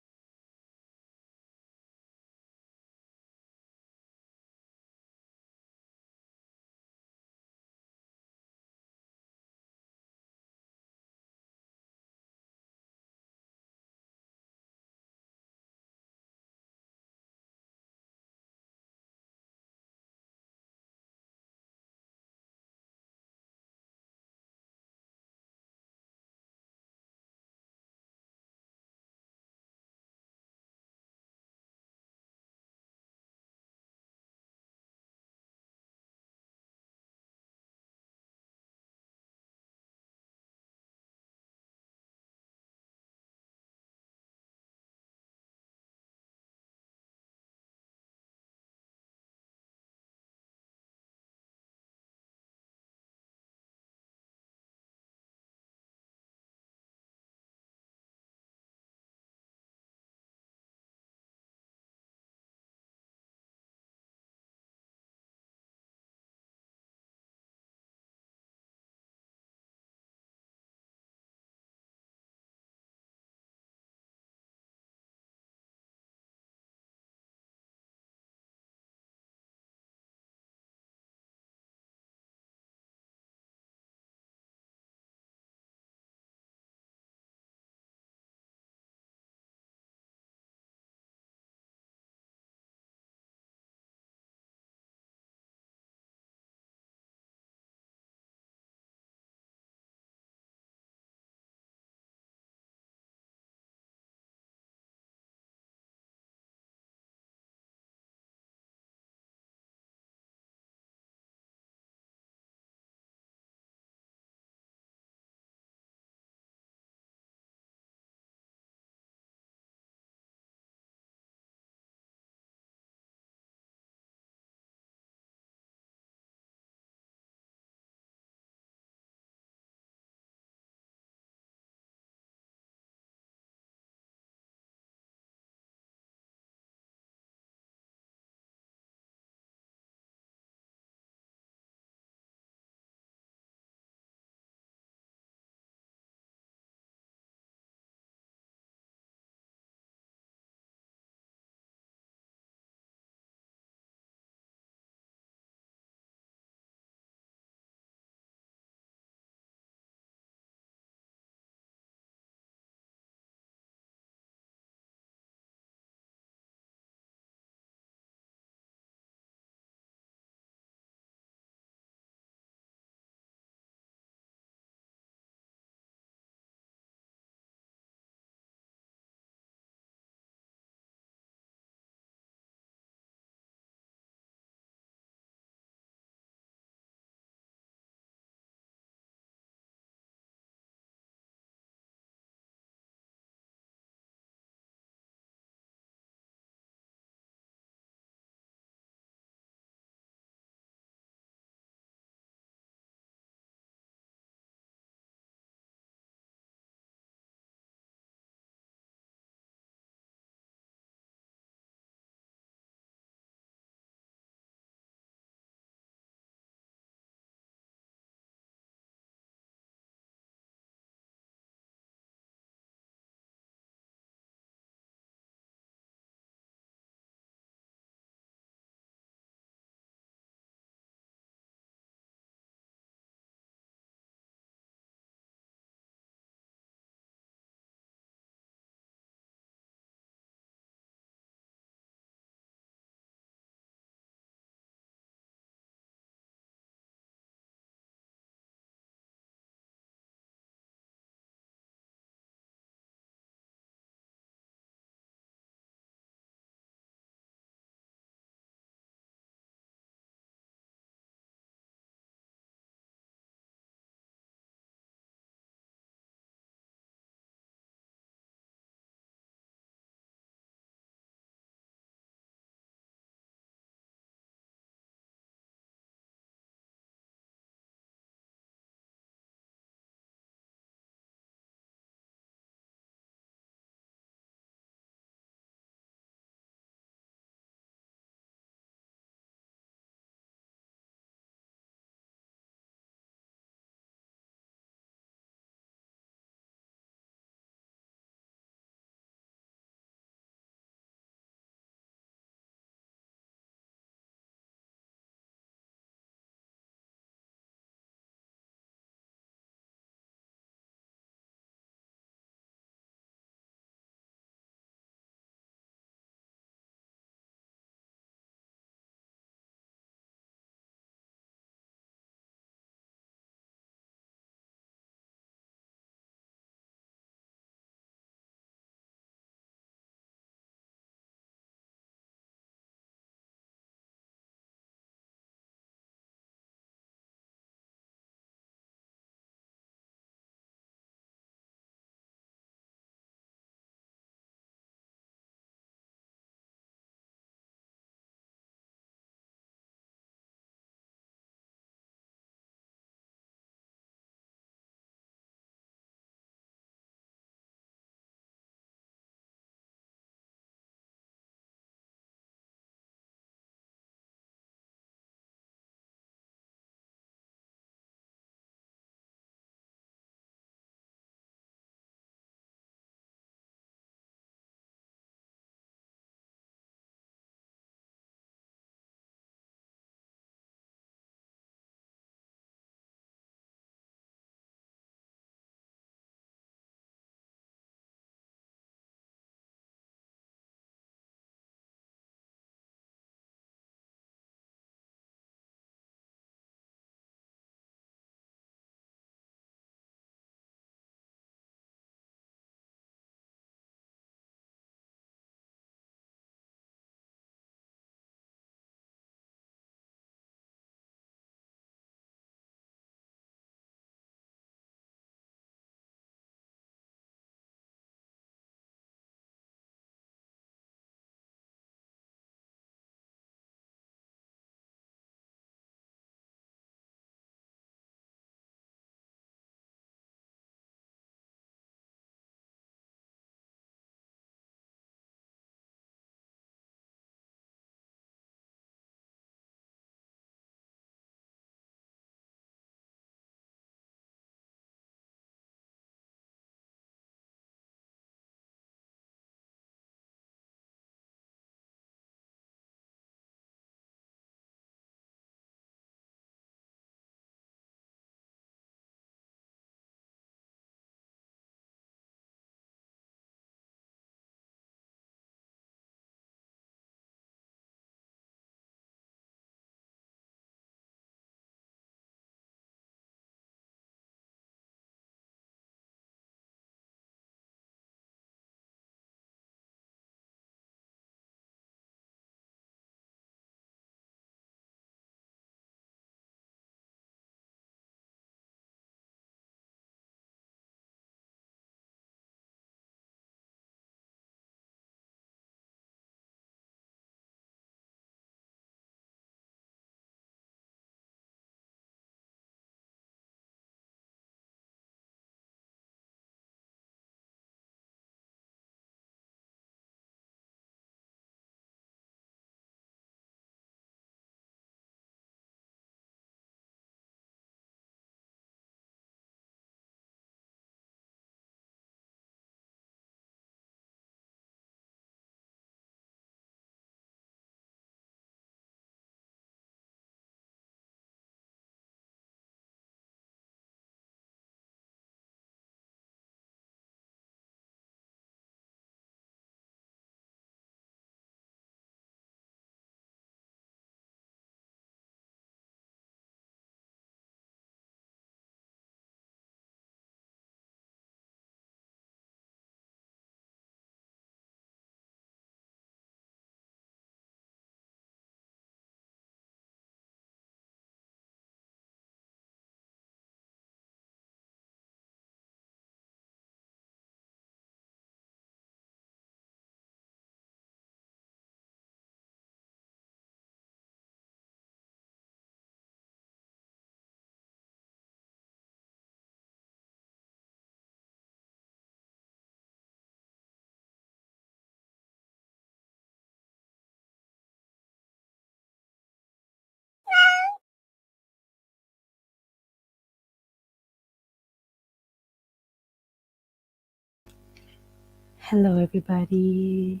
Hello, everybody.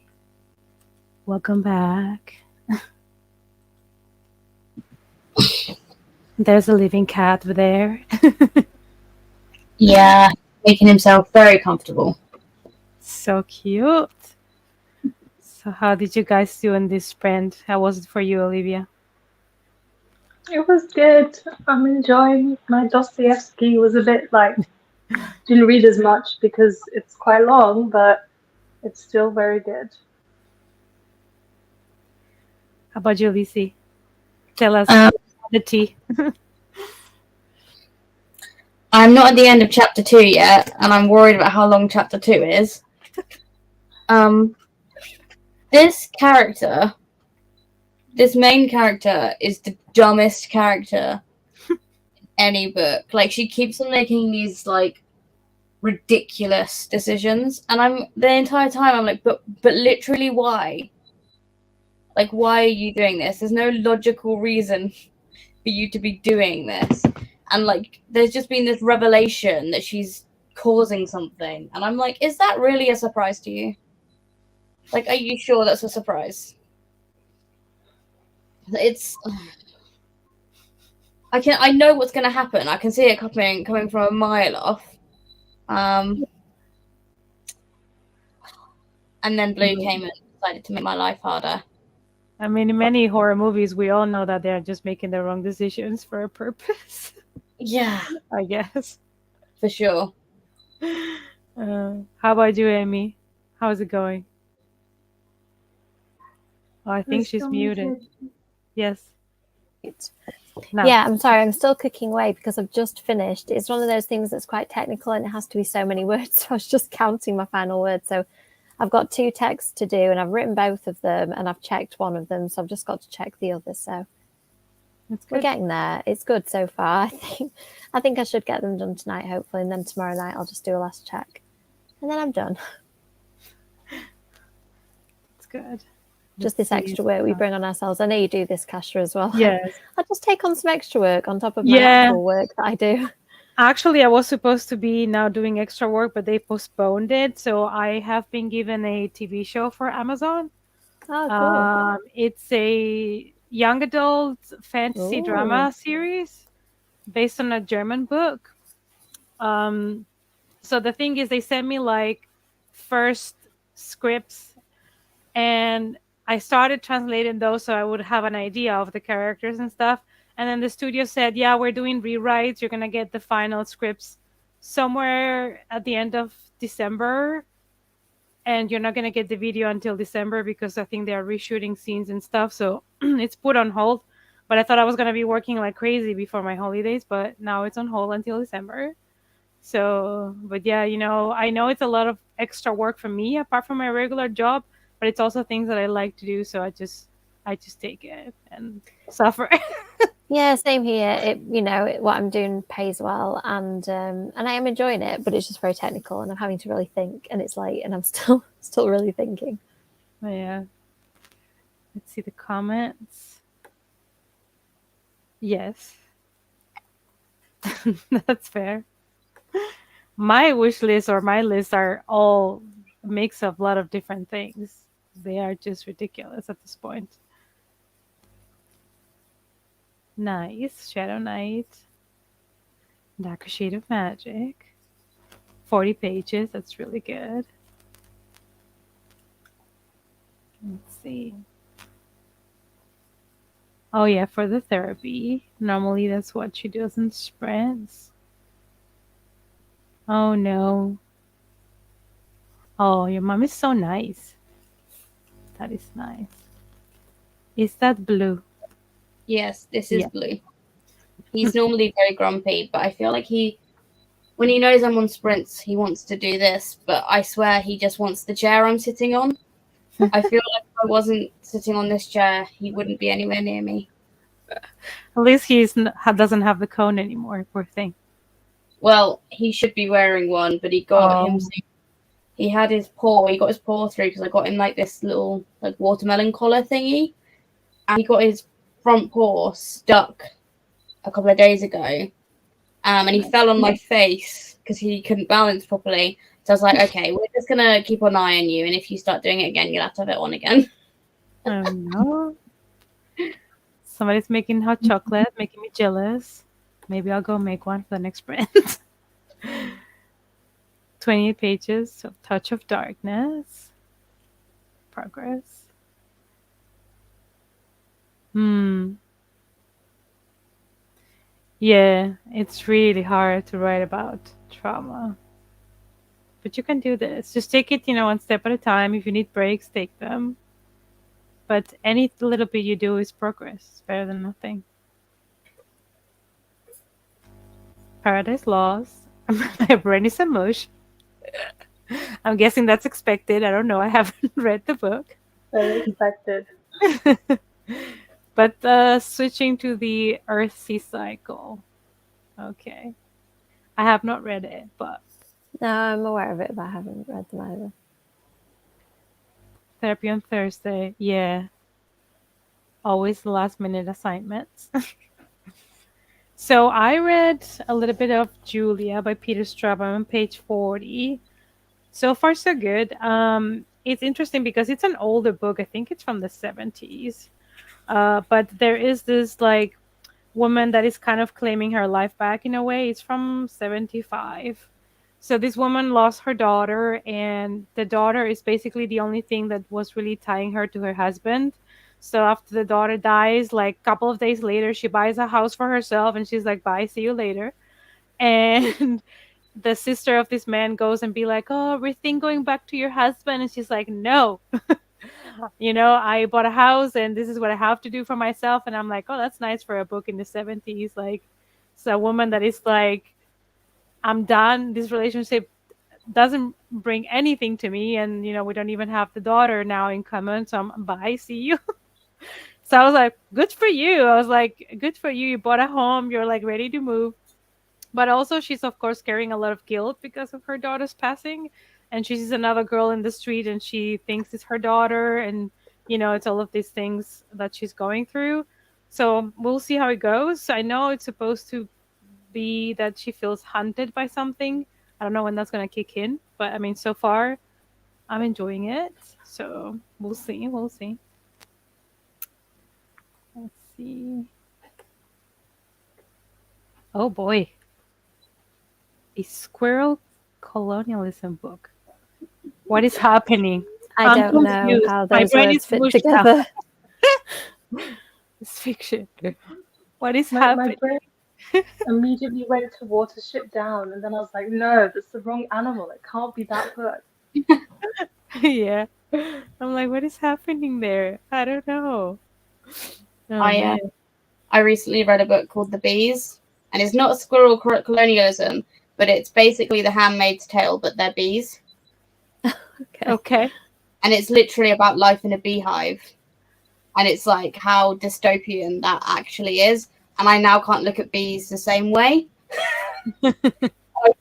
Welcome back. There's a living cat there. Yeah, making himself very comfortable. So cute. So how did you guys do in this sprint? How was it for you, Olivia? It was good. I'm enjoying my Dostoevsky. Was a bit like, didn't read as much because it's quite long, but it's still very good. How about you, Lizzie? Tell us the tea. I'm not at the end of chapter 2 yet, and I'm worried about how long chapter 2 is. This main character is the dumbest character in any book. Like, she keeps on making these, like, ridiculous decisions, and the entire time I'm like, but literally why? Like, why are you doing this? There's no logical reason for you to be doing this. And, like, there's just been this revelation that she's causing something. And I'm like, is that really a surprise to you? Like, are you sure that's a surprise? I know what's going to happen. I can see it coming from a mile off. And then Blue came and decided to make my life harder. I mean, in many horror movies, we all know that they're just making the wrong decisions for a purpose. Yeah. I guess. For sure. How about you, Amy? How's it going? Oh, I think she's muted. Yes. No. Yeah, I'm sorry. I'm still cooking away because I've just finished. It's one of those things that's quite technical and it has to be so many words. So I was just counting my final words. So I've got 2 texts to do and I've written both of them and I've checked one of them. So I've just got to check the other. So we're getting there. It's good so far. I think I should get them done tonight, hopefully. And then tomorrow night I'll just do a last check. And then I'm done. It's good. Just this extra work we bring on ourselves. I know you do this, Kasha, as well. Yes. I'll just take on some extra work on top of my actual work that I do. Actually, I was supposed to be now doing extra work, but they postponed it. So I have been given a TV show for Amazon. Oh, cool. It's a young adult fantasy drama series based on a German book. So the thing is, they sent me like first scripts and I started translating those so I would have an idea of the characters and stuff. And then the studio said, yeah, we're doing rewrites. You're going to get the final scripts somewhere at the end of December. And you're not going to get the video until December because I think they are reshooting scenes and stuff. So it's put on hold. But I thought I was going to be working like crazy before my holidays. But now it's on hold until December. So, but yeah, I know it's a lot of extra work for me apart from my regular job. But it's also things that I like to do, so I just take it and suffer. Yeah, same here. What I'm doing pays well, and I am enjoying it, but it's just very technical, and I'm having to really think, and it's late, and I'm still really thinking. Oh, yeah. Let's see the comments. Yes, that's fair. My wish list or my list are all a mix of a lot of different things. They are just ridiculous at this point. Nice. Shadow Knight. Darker Shade of Magic. 40 pages. That's really good. Let's see. Oh, yeah, for the therapy. Normally, that's what she does in sprints. Oh, no. Oh, your mom is so nice. That is nice. Is that Blue? Yes, this is Blue. He's normally very grumpy, but I feel like when he knows I'm on sprints, he wants to do this, but I swear he just wants the chair I'm sitting on. I feel like if I wasn't sitting on this chair, he wouldn't be anywhere near me. At least he doesn't have the cone anymore, poor thing. Well, he should be wearing one, but he got his paw through because I got him like this little like watermelon collar thingy, and he got his front paw stuck a couple of days ago, and he fell on my face because he couldn't balance properly. So I was like, okay, we're just gonna keep an eye on you, and if you start doing it again, you'll have to have it on again. Oh no. Somebody's making hot chocolate, making me jealous. Maybe I'll go make one for the next sprint. 28 pages of Touch of Darkness. Progress. Yeah, it's really hard to write about trauma. But you can do this. Just take it, one step at a time. If you need breaks, take them. But any little bit you do is progress. It's better than nothing. Paradise Lost. My brain is a mush. I'm guessing that's expected. I don't know. I haven't read the book. Very expected. But switching to the Earth-Sea cycle. Okay. I have not read it, but... No, I'm aware of it, but I haven't read them either. Therapy on Thursday. Yeah. Always the last-minute assignments. So I read a little bit of Julia by Peter Straub. I'm on page 40. So far, so good. It's interesting because it's an older book. I think it's from the 70s. But there is this woman that is kind of claiming her life back in a way. It's from 75. So this woman lost her daughter, and the daughter is basically the only thing that was really tying her to her husband. So after the daughter dies, a couple of days later, she buys a house for herself, and she's like, bye, see you later. And the sister of this man goes and be like, oh, everything going back to your husband. And she's like, no. I bought a house and this is what I have to do for myself. And I'm like, oh, that's nice for a book in the 70s. It's a woman that is like, I'm done. This relationship doesn't bring anything to me. And, we don't even have the daughter now in common. So bye, see you. So I was like, good for you. I was like, good for you. You bought a home. You're ready to move. But also she's, of course, carrying a lot of guilt because of her daughter's passing. And she sees another girl in the street and she thinks it's her daughter. And, it's all of these things that she's going through. So we'll see how it goes. I know it's supposed to be that she feels hunted by something. I don't know when that's going to kick in. But, so far, I'm enjoying it. So we'll see. We'll see. Let's see. Oh, boy. A squirrel colonialism book. What is happening? I don't know how those words fit together. It's fiction. What is happening? My brain immediately went to Watership Down, and then I was like, no, that's the wrong animal. It can't be that book. Yeah. I'm like, what is happening there? I don't know. Oh, I recently read a book called The Bees, and it's not squirrel colonialism, but it's basically The Handmaid's Tale, but they're bees. Okay. And it's literally about life in a beehive. And it's how dystopian that actually is. And I now can't look at bees the same way. I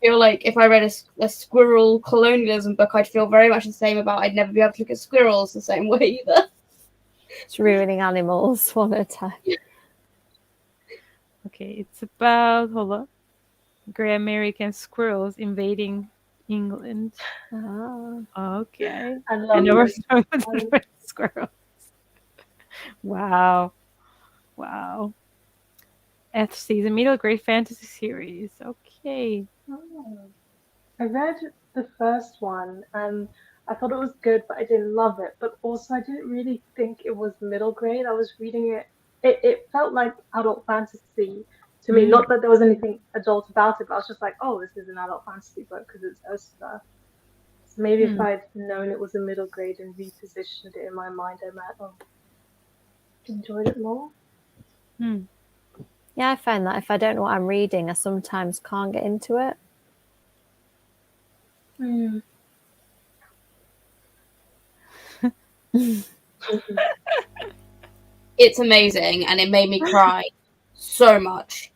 feel like if I read a squirrel colonialism book, I'd feel very much the same about I'd never be able to look at squirrels the same way either. It's ruining animals one at a time. Okay, it's about, hold on, Grey American squirrels invading England. Oh. Okay. I love it. Squirrels. Wow. FC, the middle grade fantasy series. Okay. Oh. I read the first one and I thought it was good, but I didn't love it. But also, I didn't really think it was middle grade. I was reading it. It felt like adult fantasy to me. Not that there was anything adult about it, but I was just like, oh, this is an adult fantasy book because it's Ursula. So maybe if I'd known it was a middle grade and repositioned it in my mind, I might have enjoyed it more. Yeah, I find that if I don't know what I'm reading, I sometimes can't get into it. It's amazing, and it made me cry so much.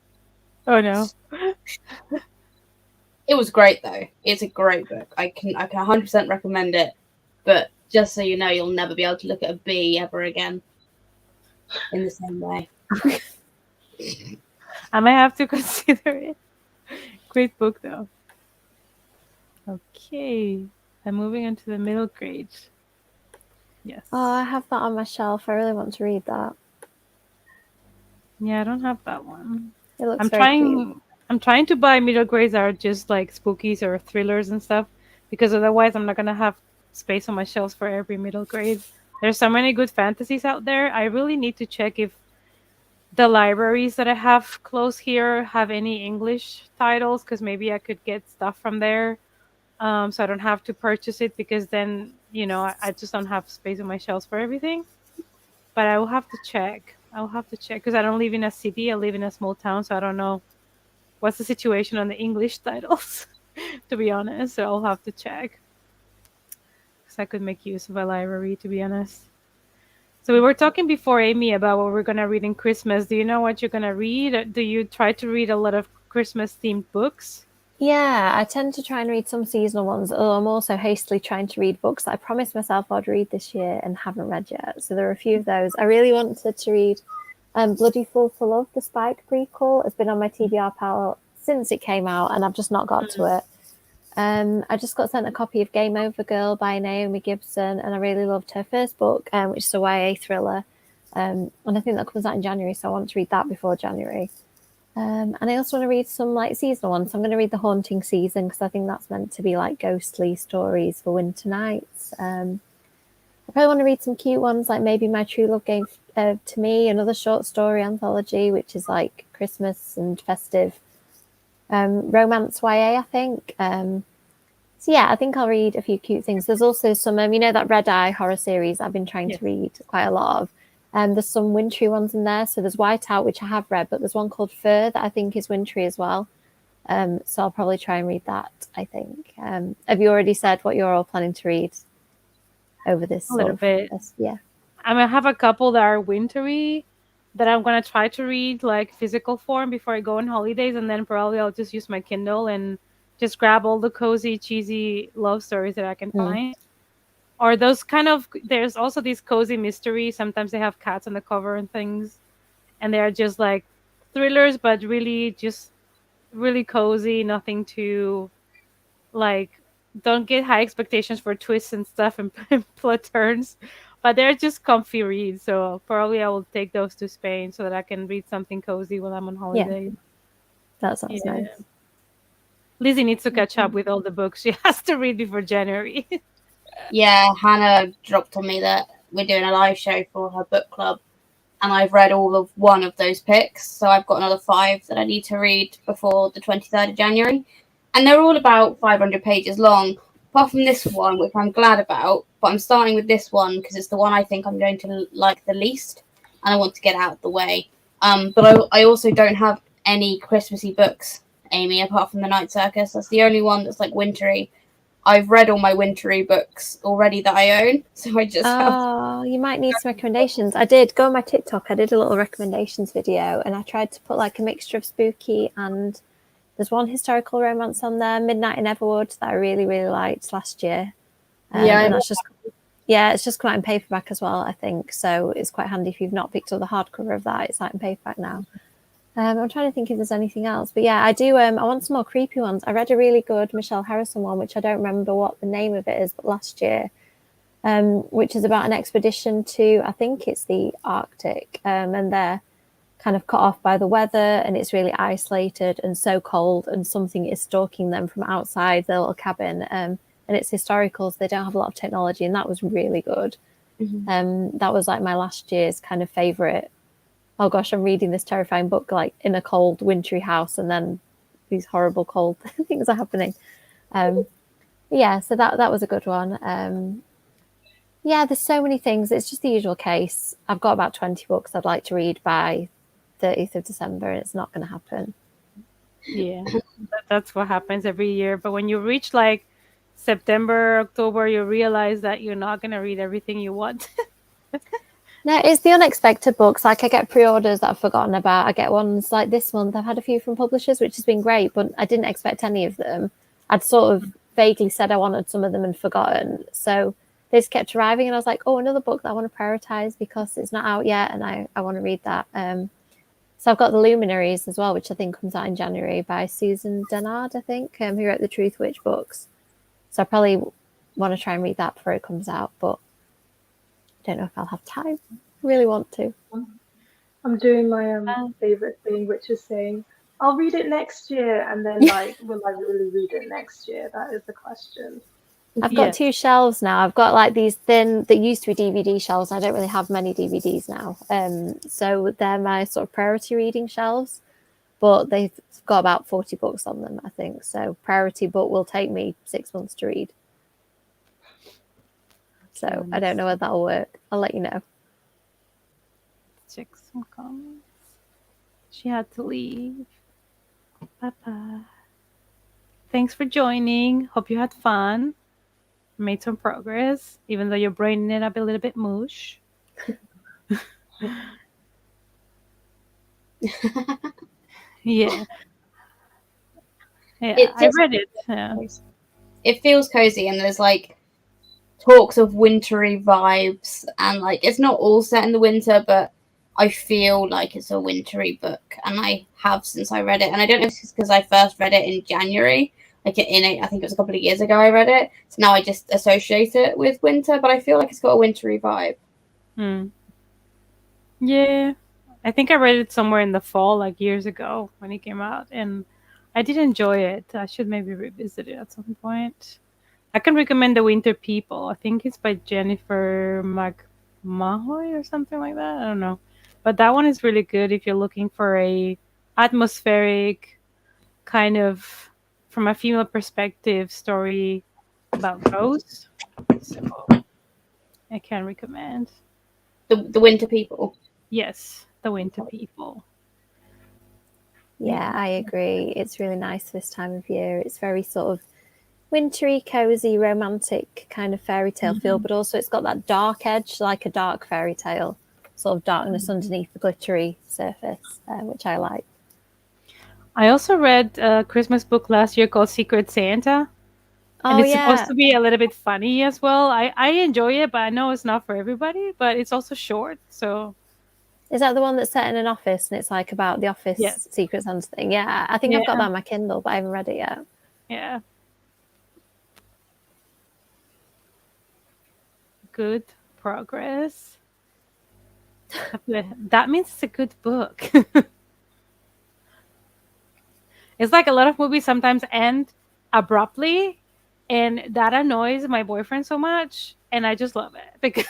Oh no. It was great though. It's a great book. I can 100% recommend it. But just so you know, you'll never be able to look at a bee ever again in the same way. I might have to consider it. Great book though. Okay. I'm moving into the middle grade. Yes. Oh, I have that on my shelf. I really want to read that. Yeah, I don't have that one. It looks I'm very cute. trying. I'm trying to buy middle grades that are just like spookies or thrillers and stuff, because otherwise I'm not gonna have space on my shelves for every middle grade. There's so many good fantasies out there. I really need to check if the libraries that I have close here have any English titles, because maybe I could get stuff from there. So I don't have to purchase it, because then I just don't have space on my shelves for everything. But I will have to check. I'll have to check because I don't live in a city. I live in a small town, so I don't know what's the situation on the English titles, to be honest. So I'll have to check because I could make use of a library, to be honest. So we were talking before, Amy, about what we're gonna read in Christmas. Do you know what you're gonna read? Do you try to read a lot of Christmas themed books? Yeah, I tend to try and read some seasonal ones, although I'm also hastily trying to read books that I promised myself I'd read this year and haven't read yet. So there are a few of those. I really wanted to read Bloody Fool for Love, the Spike prequel. It's been on my TBR pile since it came out, and I've just not got to it. I just got sent a copy of Game Over Girl by Naomi Gibson, and I really loved her first book, which is a YA thriller. And I think that comes out in January, so I want to read that before January. And I also want to read some like seasonal ones. So I'm going to read The Haunting Season because I think that's meant to be like ghostly stories for winter nights. I probably want to read some cute ones like maybe My True Love Gave to Me, another short story anthology, which is like Christmas and festive romance YA, I think. So yeah, I think I'll read a few cute things. There's also some, that Red Eye horror series I've been trying to read quite a lot of. There's some wintry ones in there. So there's Whiteout, which I have read, but there's one called Fur that I think is wintry as well. So I'll probably try and read that, I think. Have you already said what you're all planning to read over this? A little bit. Yeah. I mean, I have a couple that are wintry that I'm going to try to read like physical form before I go on holidays. And then probably I'll just use my Kindle and just grab all the cozy, cheesy love stories that I can find. Or those kind of, there's also these cozy mysteries. Sometimes they have cats on the cover and things. And they're just like thrillers, but really just really cozy. Nothing too, like, don't get high expectations for twists and stuff and plot turns. But they're just comfy reads. So probably I will take those to Spain so that I can read something cozy while I'm on holiday. Yeah. That sounds nice. Lizzie needs to catch up with all the books she has to read before January. Yeah, Hannah dropped on me that we're doing a live show for her book club, and I've read all of one of those picks, so I've got another 5 that I need to read before the 23rd of January, and they're all about 500 pages long, apart from this one, which I'm glad about, but I'm starting with this one because it's the one I think I'm going to like the least, and I want to get out of the way. But I also don't have any Christmassy books, Amy, apart from The Night Circus. That's the only one that's like wintry. I've read all my wintry books already that I own, so I just have... you might need some recommendations. I did go on my TikTok. I did a little recommendations video, and I tried to put like a mixture of spooky and there's one historical romance on there, Midnight in Everwood, that I really, really liked last year. And that's it's just come out in paperback as well, I think. So it's quite handy if you've not picked up the hardcover of that. It's out in paperback now. I'm trying to think if there's anything else, but yeah, I do. I want some more creepy ones. I read a really good Michelle Harrison one, which I don't remember what the name of it is, but last year, which is about an expedition to, I think it's the Arctic, and they're kind of cut off by the weather, and it's really isolated and so cold, and something is stalking them from outside their little cabin. And it's historical, so they don't have a lot of technology, and that was really good. That was like my last year's kind of favorite. Oh gosh, I'm reading this terrifying book like in a cold, wintry house, and then these horrible cold things are happening. Yeah, so that was a good one. Yeah, there's so many things. It's just the usual case. I've got about 20 books I'd like to read by 30th of December, and it's not going to happen. Yeah, that's what happens every year. But when you reach like September, October, you realize that you're not going to read everything you want. No, it's the unexpected books. Like I get pre-orders that I've forgotten about. I get ones like this month. I've had a few from publishers, which has been great, but I didn't expect any of them. I'd sort of vaguely said I wanted some of them and forgotten. So they just kept arriving, and I was like, oh, another book that I want to prioritize because it's not out yet, and I want to read that. So I've got The Luminaries as well, which I think comes out in January by Susan Dennard, I think, who wrote the Truth Witch books. So I probably want to try and read that before it comes out, but I don't know if I'll have time. I really want to. I'm doing my favorite thing, which is saying I'll read it next year, and then like, will I really read it next year? That is the question. I've got 2 shelves now. I've got like these thin, that used to be DVD shelves. I don't really have many DVDs now. So they're my sort of priority reading shelves, but they've got about 40 books on them, I think. So priority book will take me 6 months to read. So I don't know whether that'll work. I'll let you know. Check some comments. She had to leave. Bye-bye. Thanks for joining. Hope you had fun. Made some progress, even though your brain ended up a little bit mush. Yeah. Yeah, I read it. Yeah. It feels cozy, and there's like talks of wintry vibes, and like it's not all set in the winter, but I feel like it's a wintry book, and I have since I read it. And I don't know if it's because I first read it in January, like I think it was a couple of years ago I read it, so now I just associate it with winter, but I feel like it's got a wintry vibe. Yeah, I think I read it somewhere in the fall, like years ago when it came out, and I did enjoy it. I should maybe revisit it at some point. I can recommend The Winter People. I think it's by Jennifer McMahoy or something like that. I don't know. But that one is really good if you're looking for a atmospheric kind of, from a female perspective, story about ghosts. So I can recommend. The Winter People. Yes, The Winter People. Yeah, I agree. It's really nice this time of year. It's very sort of wintry, cozy, romantic kind of fairy tale feel, but also it's got that dark edge, like a dark fairy tale, sort of darkness underneath the glittery surface, which I like. I also read a Christmas book last year called Secret Santa. And it's supposed to be a little bit funny as well. I enjoy it, but I know it's not for everybody, but it's also short. So is that the one that's set in an office and it's like about the office Secret Santa thing? Yeah, I think I've got that on my Kindle, but I haven't read it yet. Yeah. Good progress. That means it's a good book. It's like a lot of movies sometimes end abruptly, and that annoys my boyfriend so much, and I just love it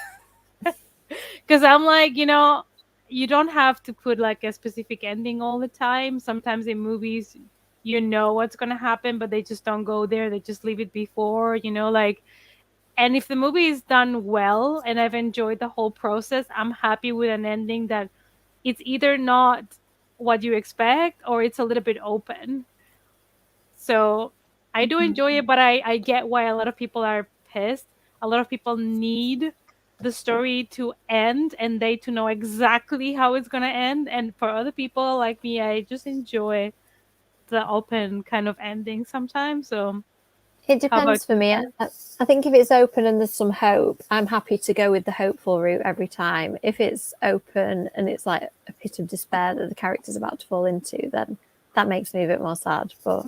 because I'm like, you don't have to put like a specific ending all the time. Sometimes in movies, you know what's going to happen, but they just don't go there. They just leave it before, like. And if the movie is done well and I've enjoyed the whole process, I'm happy with an ending that it's either not what you expect or it's a little bit open. So I do enjoy it, but I get why a lot of people are pissed. A lot of people need the story to end and they to know exactly how it's going to end. And for other people like me, I just enjoy the open kind of ending sometimes. So it depends for me. I think if it's open and there's some hope, I'm happy to go with the hopeful route every time. If it's open and it's like a pit of despair that the character's about to fall into, then that makes me a bit more sad. But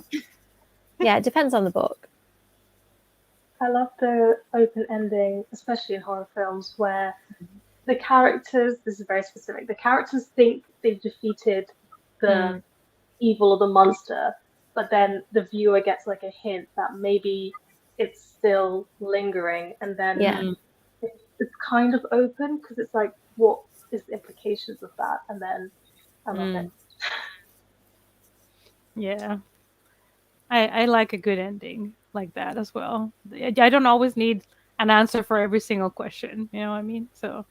yeah, it depends on the book. I love the open ending, especially in horror films, where the characters, this is very specific, the characters think they've defeated the evil or the monster, but then the viewer gets like a hint that maybe it's still lingering, and then it's kind of open because it's like, what is the implications of that? And then I love it. Yeah. I like a good ending like that as well. I don't always need an answer for every single question. You know what I mean? So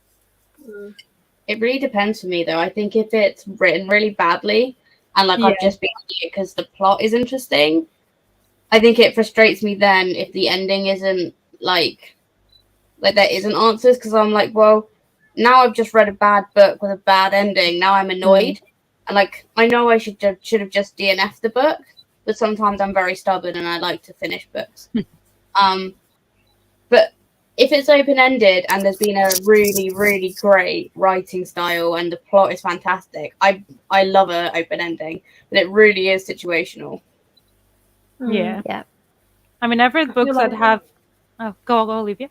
it really depends for me, though. I think if it's written really badly and like I've just been here because the plot is interesting, I think it frustrates me then if the ending isn't like there isn't answers, because I'm like, well, now I've just read a bad book with a bad ending. Now I'm annoyed, and like I know I should have just DNF'd the book, but sometimes I'm very stubborn and I like to finish books. But if it's open-ended and there's been a really, really great writing style and the plot is fantastic, I love an open ending, but it really is situational. Yeah. I mean, I've read I feel books that like have. Oh, go, Olivia.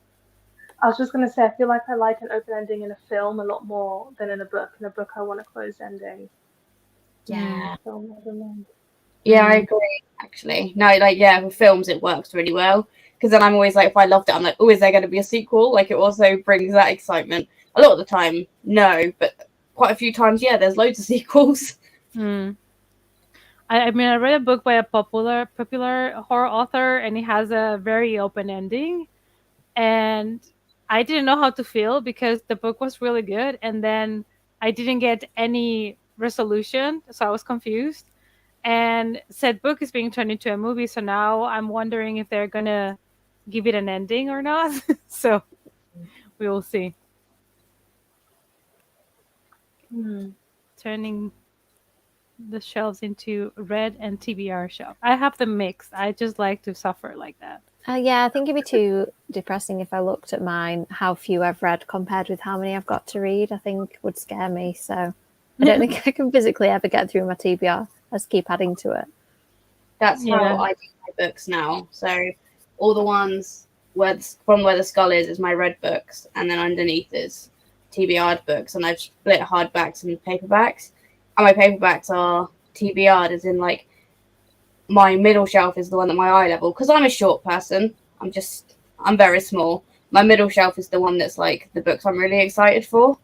I was just gonna say, I feel like I like an open ending in a film a lot more than in a book. In a book, I want a closed ending. Mm. Yeah. Film, I don't know. Yeah, I Mm. agree, actually. No, like, yeah, with films, it works really well. Because then I'm always like, if I loved it, I'm like, oh, is there going to be a sequel? Like, it also brings that excitement. A lot of the time, no, but quite a few times, yeah, there's loads of sequels. Mm. I mean, I read a book by a popular horror author, and it has a very open ending. And I didn't know how to feel because the book was really good, and then I didn't get any resolution, so I was confused. And said book is being turned into a movie, so now I'm wondering if they're gonna give it an ending or not. So we will see. Hmm. Turning the shelves into red and TBR shelf. I have the mix. I just like to suffer like that. Yeah, I think it'd be too depressing if I looked at mine, how few I've read compared with how many I've got to read. I think would scare me. So I don't think I can physically ever get through my TBR. I just keep adding to it. That's how Yeah. I do my books now. So all the ones from where the skull is my red books, and then underneath is TBR'd books, and I've split hardbacks and paperbacks. And my paperbacks are TBR'd, as in like my middle shelf is the one at my eye level because I'm a short person. I'm very small. My middle shelf is the one that's like the books I'm really excited for.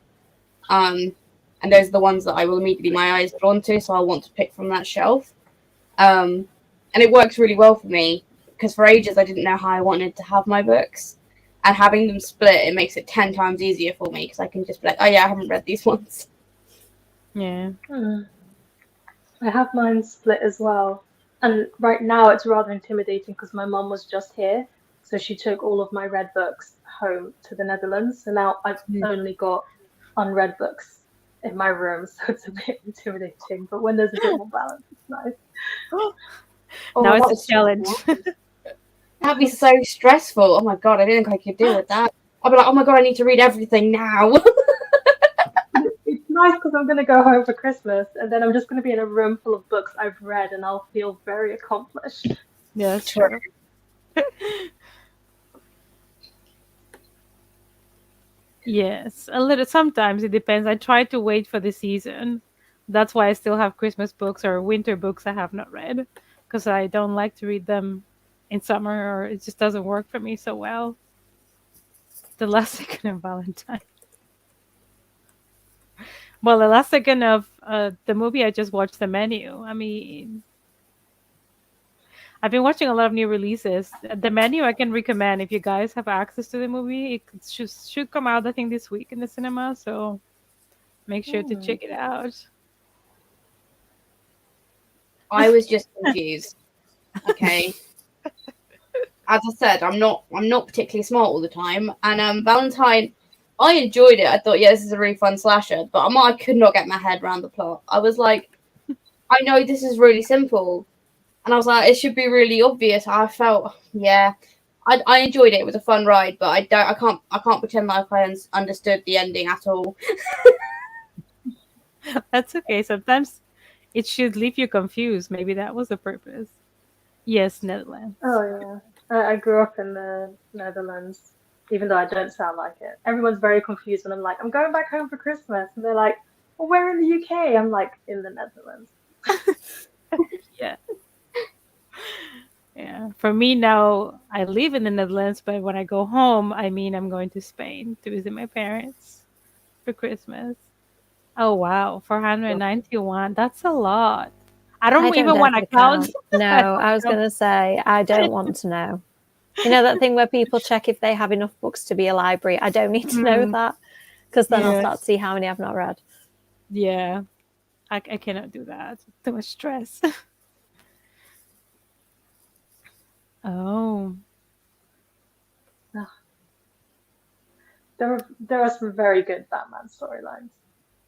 And those are the ones that I will immediately my eyes drawn to, so I'll want to pick from that shelf. And it works really well for me because for ages I didn't know how I wanted to have my books, and having them split, it makes it 10 times easier for me because I can just be like, oh yeah, I haven't read these ones. Yeah. Hmm. I have mine split as well. And right now it's rather intimidating because my mum was just here. So she took all of my read books home to the Netherlands. So now I've only got unread books in my room. So it's a bit intimidating. But when there's a bit more balance, it's nice. Now Oh, it's that's a challenge. that'd be so stressful. Oh my god, I didn't think I could deal with that. I'd be like, oh my god, I need to read everything now. It's nice because I'm going to go home for Christmas and then I'm just going to be in a room full of books I've read and I'll feel very accomplished. Yeah, that's True. true. Yes, a little. Sometimes it depends. I try to wait for the season. That's why I still have Christmas books or winter books I have not read because I don't like to read them in summer, or it just doesn't work for me so well. The last second of Valentine. Well, the last second of the movie I just watched, The Menu. I mean, I've been watching a lot of new releases. The Menu I can recommend if you guys have access to the movie. It should come out I think this week in the cinema, so make sure to check it out. I was just confused. Okay. As I said, I'm not particularly smart all the time. And Valentine, I enjoyed it. I thought, yeah, this is a really fun slasher, but I could not get my head around the plot. I was like, I know this is really simple, and I was like, it should be really obvious. I felt, yeah, I enjoyed it. It was a fun ride, but I can't pretend like I understood the ending at all. That's okay. Sometimes it should leave you confused. Maybe that was the purpose. Yes, Netherlands. Oh yeah, I grew up in the Netherlands, even though I don't sound like it. Everyone's very confused when I'm like, I'm going back home for Christmas, and they're like, well, we're in the UK. I'm like, in the Netherlands. Yeah. Yeah. For me now, I live in the Netherlands, but when I go home, I mean I'm going to Spain to visit my parents for Christmas. Oh wow, 491. That's a lot. I I don't don't even dare want to to count. count. No, I don't I was count. going to say, I don't want to know. You know that thing where people check if they have enough books to be a library? I don't need to know Mm, that because then I'll yeah. start to see how many I've not read. Yeah. I cannot do that. Too much stress. Oh, Ugh. There are some very good Batman storylines.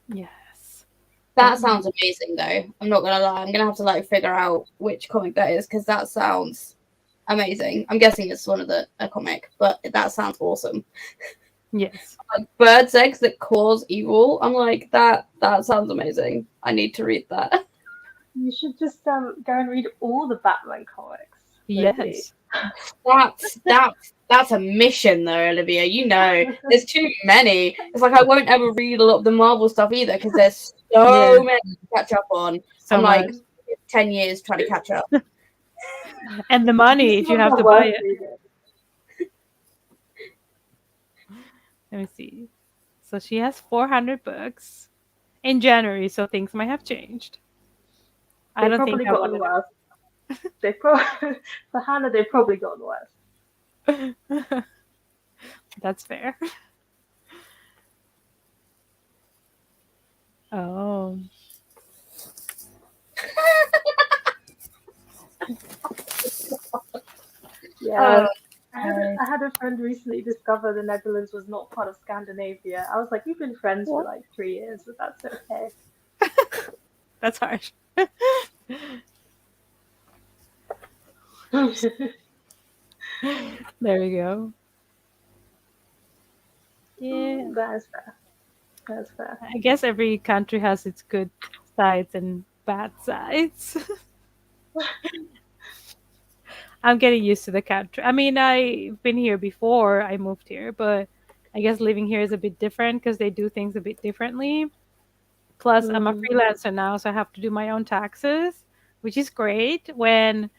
yes. That Batman. sounds amazing, though. I'm not gonna lie. I'm gonna have to like figure out which comic that is because that sounds amazing. I'm guessing it's one of a comic, but that sounds awesome. Yes. Like birds' eggs that cause evil. I'm like that. That sounds amazing. I need to read that. You should just go and read all the Batman comics, Lizzie. Yes. That's a mission though, Olivia. You know, there's too many. It's like I won't ever read a lot of the Marvel stuff either because there's so many to catch up on. So I'm like much. 10 years trying to catch up. And the money if you have to buy it. Let me see. So she has 400 books in January, so things might have changed. I don't think probably I gotten want worse. They probably for Hannah, they've probably gotten worse. to. That's fair. Oh. Yeah. I had a friend recently discover the Netherlands was not part of Scandinavia. I was like, you've been friends for like 3 years, but that's okay. That's harsh. There we go. Yeah. That is fair. That's fair. I guess every country has its good sides and bad sides. I'm getting used to the country. I mean, I've been here before I moved here, but I guess living here is a bit different because they do things a bit differently. Plus, I'm a freelancer now, so I have to do my own taxes, which is great when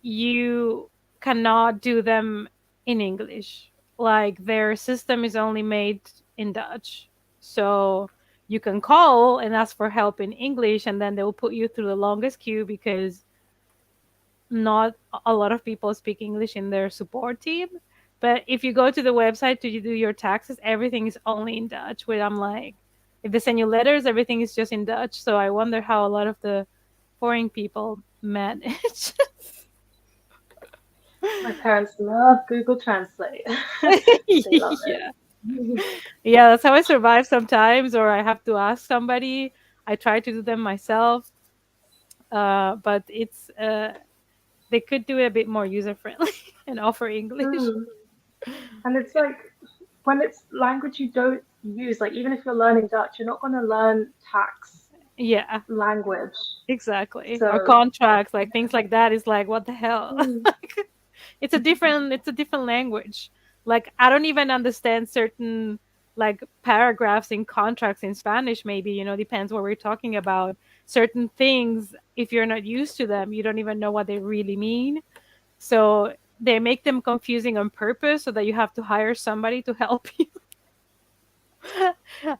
you cannot do them in English. Like their system is only made in Dutch. So you can call and ask for help in English, and then they will put you through the longest queue because not a lot of people speak English in their support team. But if you go to the website to do your taxes, everything is only in Dutch. Where I'm like, if they send you letters, everything is just in Dutch. So I wonder how a lot of the foreign people manage. My parents love Google Translate. They love Yeah. it. Yeah, that's how I survive sometimes, or I have to ask somebody. I try to do them myself, but it's they could do it a bit more user friendly and offer English. And it's like when it's language you don't use, like even if you're learning Dutch, you're not going to learn tax Yeah, language. exactly. Or So, contracts, like things like that is like what the hell? Like, it's a different language. Like I don't even understand certain like paragraphs in contracts in Spanish, maybe, depends what we're talking about. Certain things, if you're not used to them, you don't even know what they really mean. So they make them confusing on purpose so that you have to hire somebody to help you.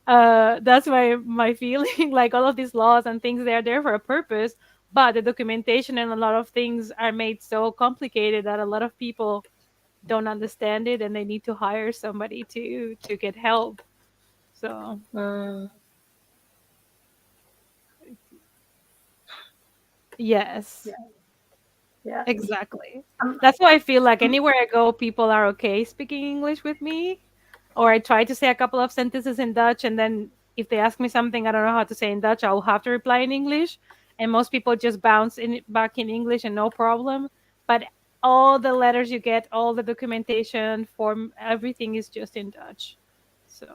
That's my feeling. Like all of these laws and things, they're there for a purpose, but the documentation and a lot of things are made so complicated that a lot of people don't understand it and they need to hire somebody to get help. So yes. yeah. Exactly. That's why I feel like anywhere I go, people are okay speaking English with me. Or I try to say a couple of sentences in Dutch, and then if they ask me something I don't know how to say in Dutch, I'll have to reply in English. And most people just bounce in back in English and no problem. But all the letters you get, all the documentation, form, everything is just in Dutch. So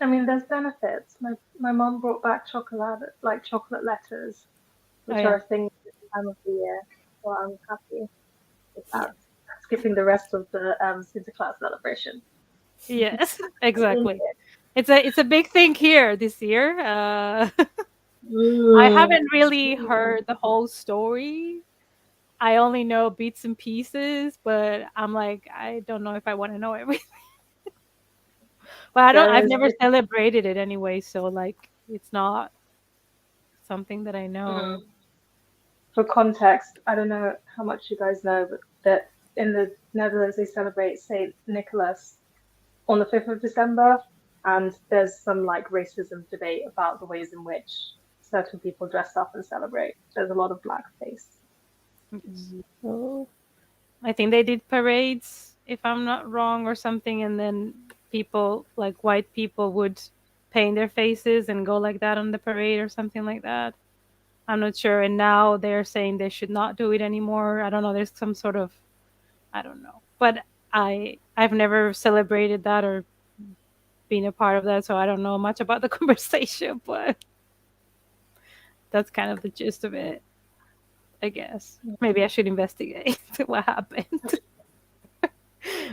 I mean, there's benefits. My mom brought back chocolate letters, oh which are yeah. a thing this time of the year. So I'm happy with that. Skipping the rest of the Sinterklaas celebration. Yes, exactly. It's a big thing here this year. I haven't really heard the whole story. I only know bits and pieces, but I'm like, I don't know if I want to know everything. But I've There is never celebrated it anyway, so like, it's not something that I know. for context, I don't know how much you guys know, but that in the Netherlands they celebrate Saint Nicholas on the 5th of December, and there's some like racism debate about the ways in which certain people dress up and celebrate. There's a lot of blackface. Oh, I think they did parades, if I'm not wrong, or something, and then people, like white people, would paint their faces and go like that on the parade or something like that. I'm not sure. And now they're saying they should not do it anymore. I don't know. There's some sort of, I don't know. But I've never celebrated that or been a part of that, so I don't know much about the conversation. But that's kind of the gist of it. I guess maybe I should investigate what happened.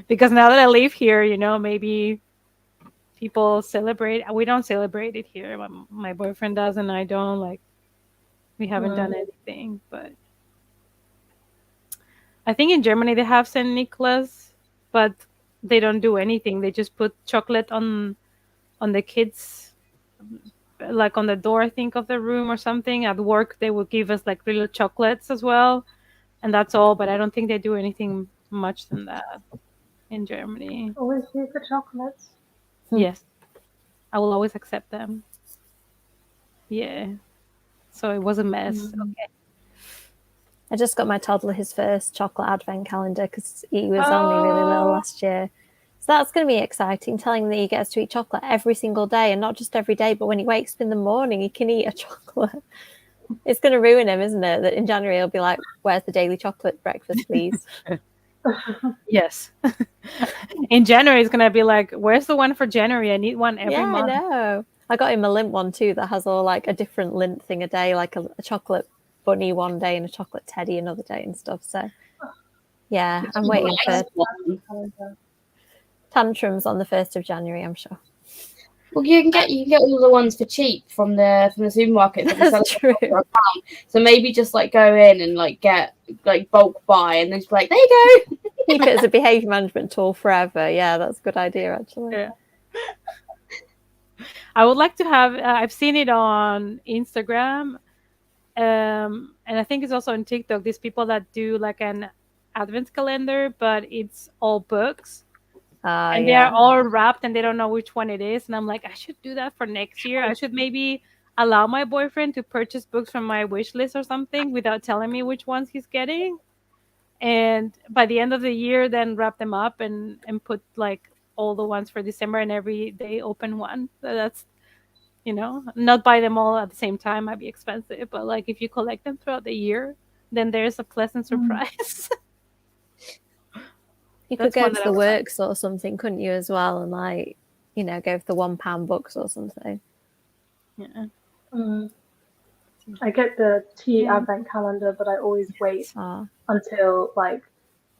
Because now that I live here, maybe people celebrate. We don't celebrate it here. My boyfriend does, and I don't. Like, we haven't done anything. But I think in Germany they have Saint Nicholas, but they don't do anything. They just put chocolate on the kids, like on the door, I think, of the room or something. At work, they will give us like little chocolates as well, and that's all. But I don't think they do anything much than that in Germany. Always here for chocolates. Yes, I will always accept them. Yeah. So it was a mess. Okay. I just got my toddler his first chocolate advent calendar because he was only really little last year. So that's going to be exciting, telling him that he gets to eat chocolate every single day, and not just every day, but when he wakes up in the morning, he can eat a chocolate. It's going to ruin him, isn't it? That in January he'll be like, "Where's the daily chocolate breakfast, please?" Yes. In January, it's gonna be like, "Where's the one for January? I need one every month." I know. I got him a lint one too that has all like a different lint thing a day, like a chocolate bunny one day and a chocolate teddy another day and stuff. So yeah, I'm waiting for tantrums on the 1st of January, I'm sure. Well, you can get all the ones for cheap from the supermarket. That's true. So maybe just like go in and like get like bulk buy, and then just be like, there you go. Keep it as a behaviour management tool forever. Yeah, that's a good idea actually. Yeah. I would like to have. I've seen it on Instagram, and I think it's also on TikTok. These people that do like an advent calendar, but it's all books. And they are all wrapped and they don't know which one it is. And I'm like, I should do that for next year. I should maybe allow my boyfriend to purchase books from my wish list or something without telling me which ones he's getting. And by the end of the year, then wrap them up and put like all the ones for December, and every day open one. So that's, not buy them all at the same time might be expensive, but like if you collect them throughout the year, then there's a pleasant surprise. You could go to the works or something, couldn't you, as well, and like, go for the £1 books or something. Yeah. I get the tea advent calendar, but I always wait until like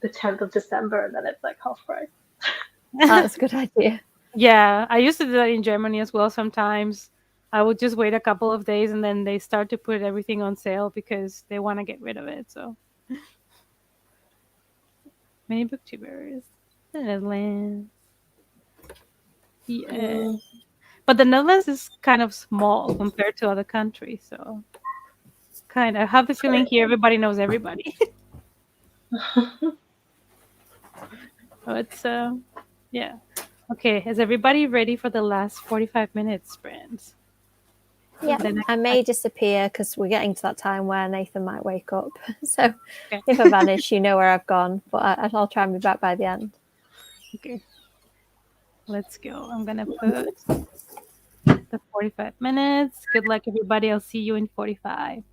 the 10th of December, and then it's like half price. That's a good idea. Yeah, I used to do that in Germany as well. Sometimes I would just wait a couple of days and then they start to put everything on sale because they want to get rid of it. So many booktubers. The Netherlands. Yeah. But the Netherlands is kind of small compared to other countries. So I have the feeling here everybody knows everybody. But yeah. Okay, is everybody ready for the last 45 minutes, friends? Yeah, I may disappear because we're getting to that time where Nathan might wake up. So if I vanish, you know where I've gone, but I'll try and be back by the end. Okay. Let's go. I'm going to put the 45 minutes. Good luck, everybody. I'll see you in 45.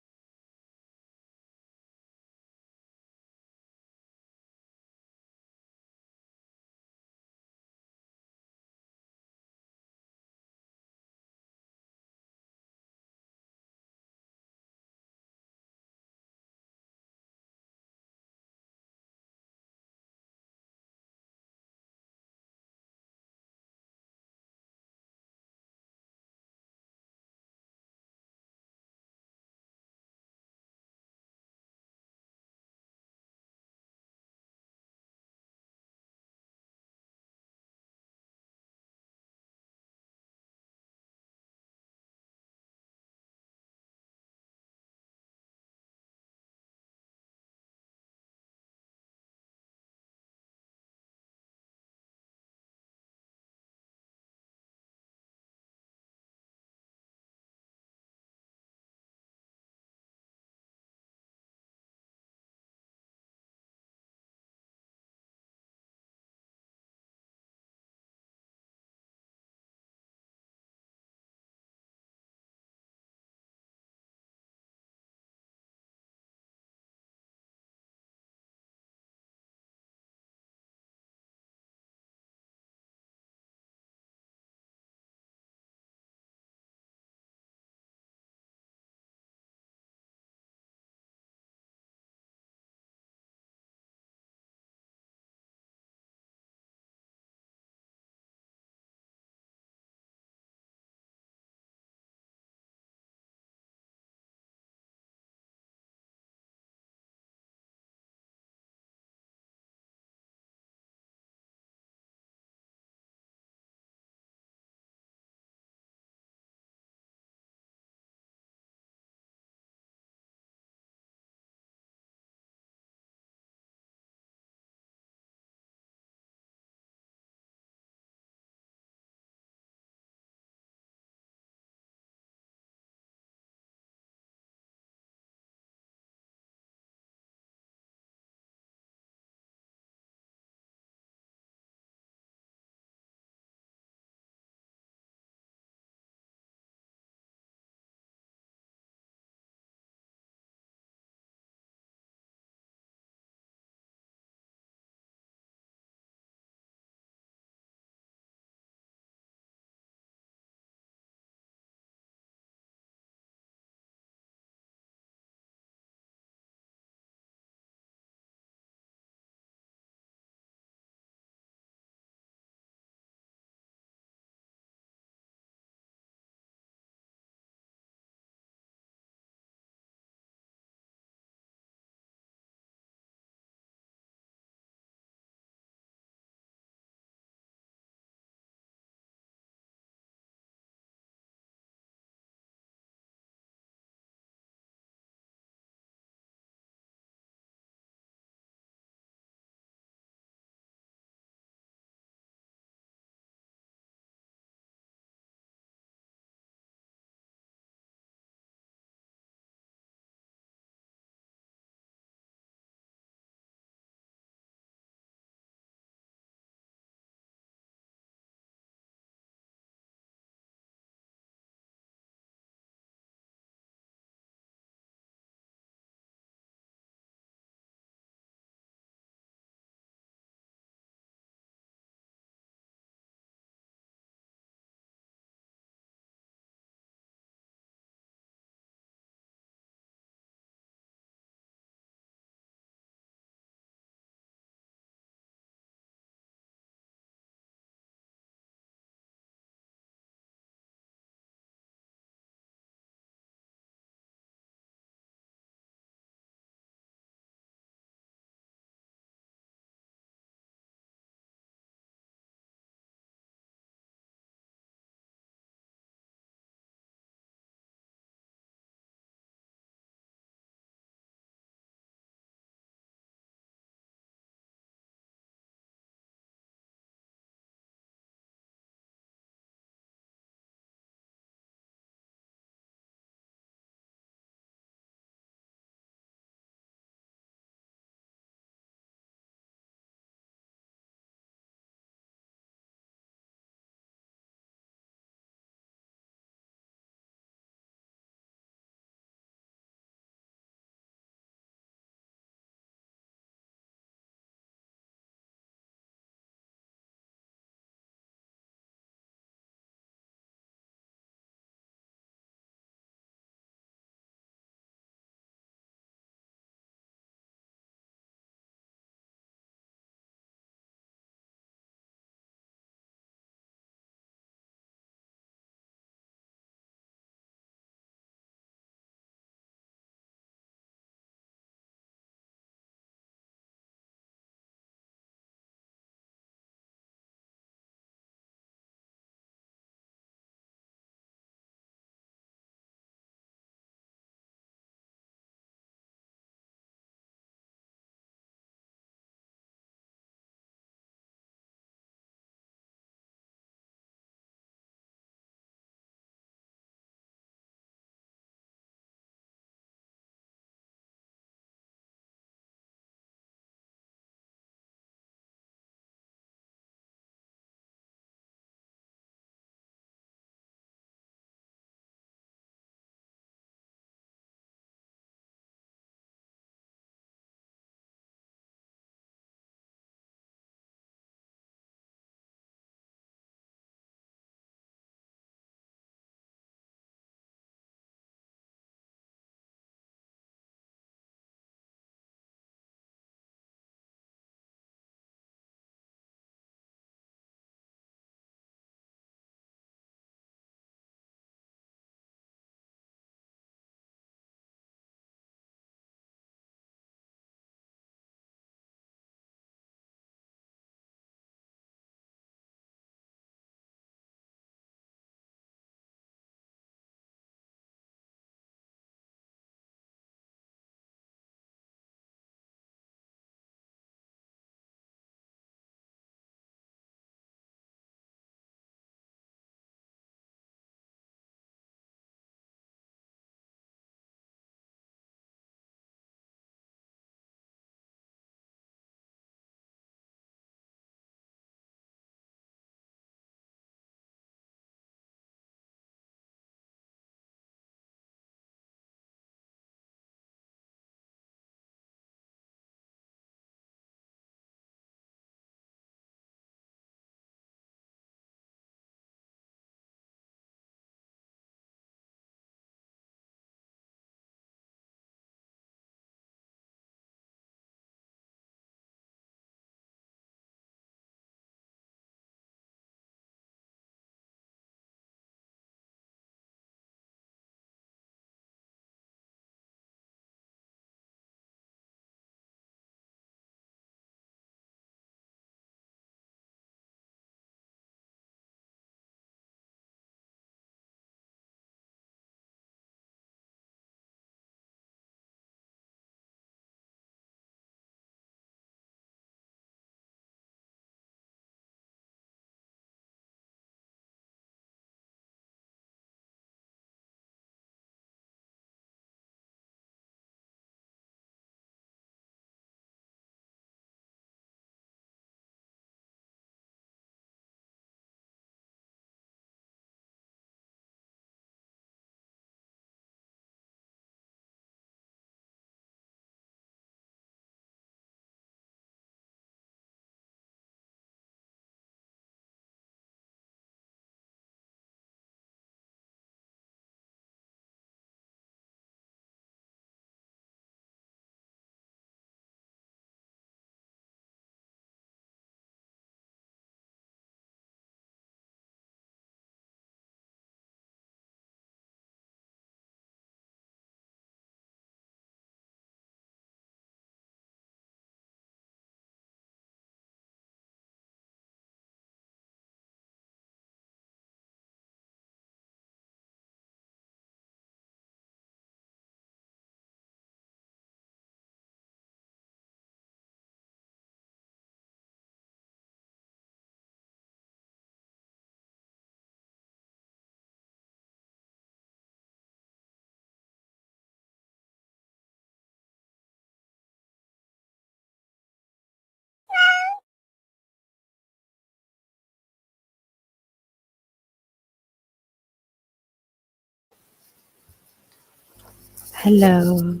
Hello,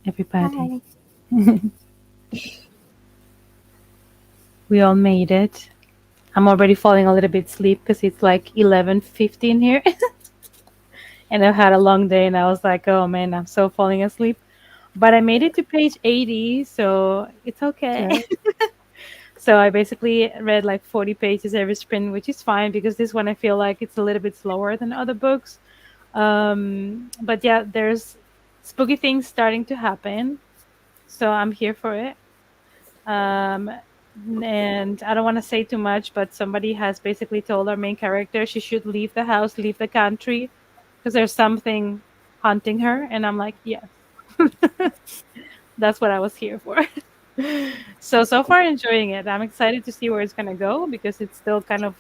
everybody. Hi. We all made it. I'm already falling a little bit asleep because it's like 11:15 here. And I've had a long day and I was like, oh man, I'm so falling asleep. But I made it to page 80, so it's okay. So I basically read like 40 pages every sprint, which is fine because this one I feel like it's a little bit slower than other books. But yeah, there's spooky things starting to happen. So I'm here for it. Um, and I don't want to say too much, but somebody has basically told our main character she should leave the house, leave the country, because there's something haunting her. And I'm like, yes, that's what I was here for. So far enjoying it. I'm excited to see where it's gonna go because it's still kind of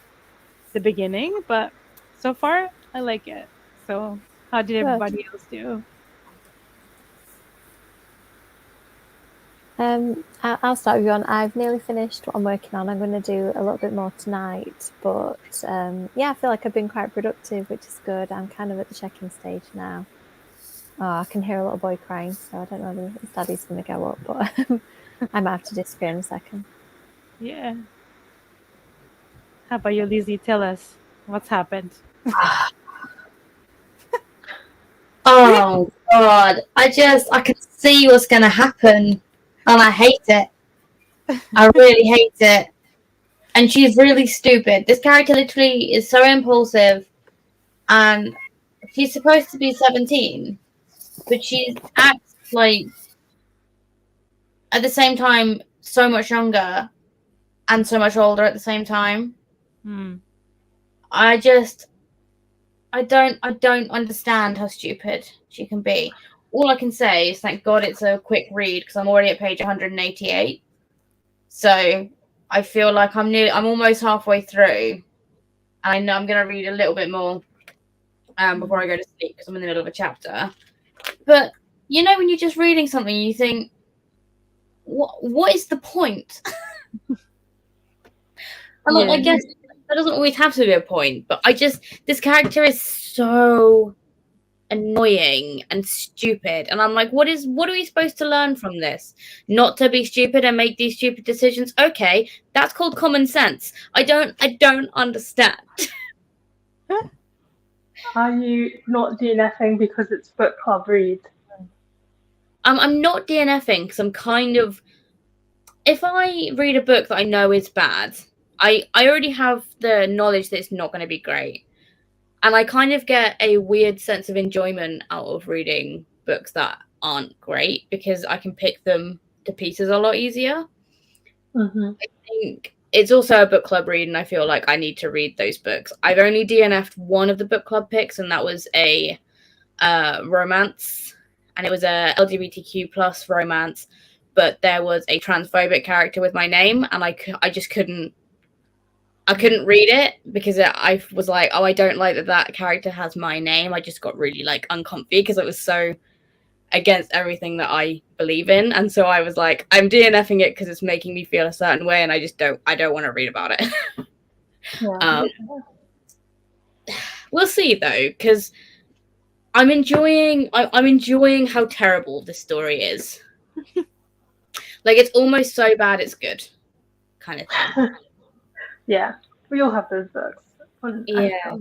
the beginning, but so far I like it. So how did everybody else do? I'll start with you on. I've nearly finished what I'm working on. I'm going to do a little bit more tonight, but yeah, I feel like I've been quite productive, which is good. I'm kind of at the check-in stage now. Oh, I can hear a little boy crying, so I don't know whether his daddy's going to go up, but I might have to disappear in a second. Yeah. How about you, Lizzie? Tell us what's happened. Oh God, I can see what's going to happen, and I hate it. I really hate it. And she's really stupid. This character literally is so impulsive, and she's supposed to be 17, but she acts like at the same time so much younger and so much older at the same time. I don't understand how stupid she can be. All I can say is thank God it's a quick read because I'm already at page 188. So I feel like I'm almost halfway through. I know I'm going to read a little bit more before I go to sleep because I'm in the middle of a chapter. But you know when you're just reading something, you think, what is the point? And I guess that doesn't always have to be a point, but this character is so annoying and stupid, and I'm like, what are we supposed to learn from this? Not to be stupid and make these stupid decisions. Okay, that's called common sense. I don't understand. Are you not DNFing because it's book club read? I'm not DNFing because I'm kind of, if I read a book that I know is bad, I already have the knowledge that it's not going to be great. And I kind of get a weird sense of enjoyment out of reading books that aren't great because I can pick them to pieces a lot easier. Mm-hmm. I think it's also a book club read, and I feel like I need to read those books. I've only DNF'd one of the book club picks, and that was a romance, and it was a LGBTQ plus romance, but there was a transphobic character with my name, and I just couldn't read it because I was like, oh, I don't like that character has my name. I just got really like uncomfy because it was so against everything that I believe in, and so I was like, I'm DNFing it because it's making me feel a certain way, and I don't want to read about it. We'll see though, because I'm enjoying how terrible this story is. Like it's almost so bad it's good, kind of thing. Yeah, we all have those books. Yeah.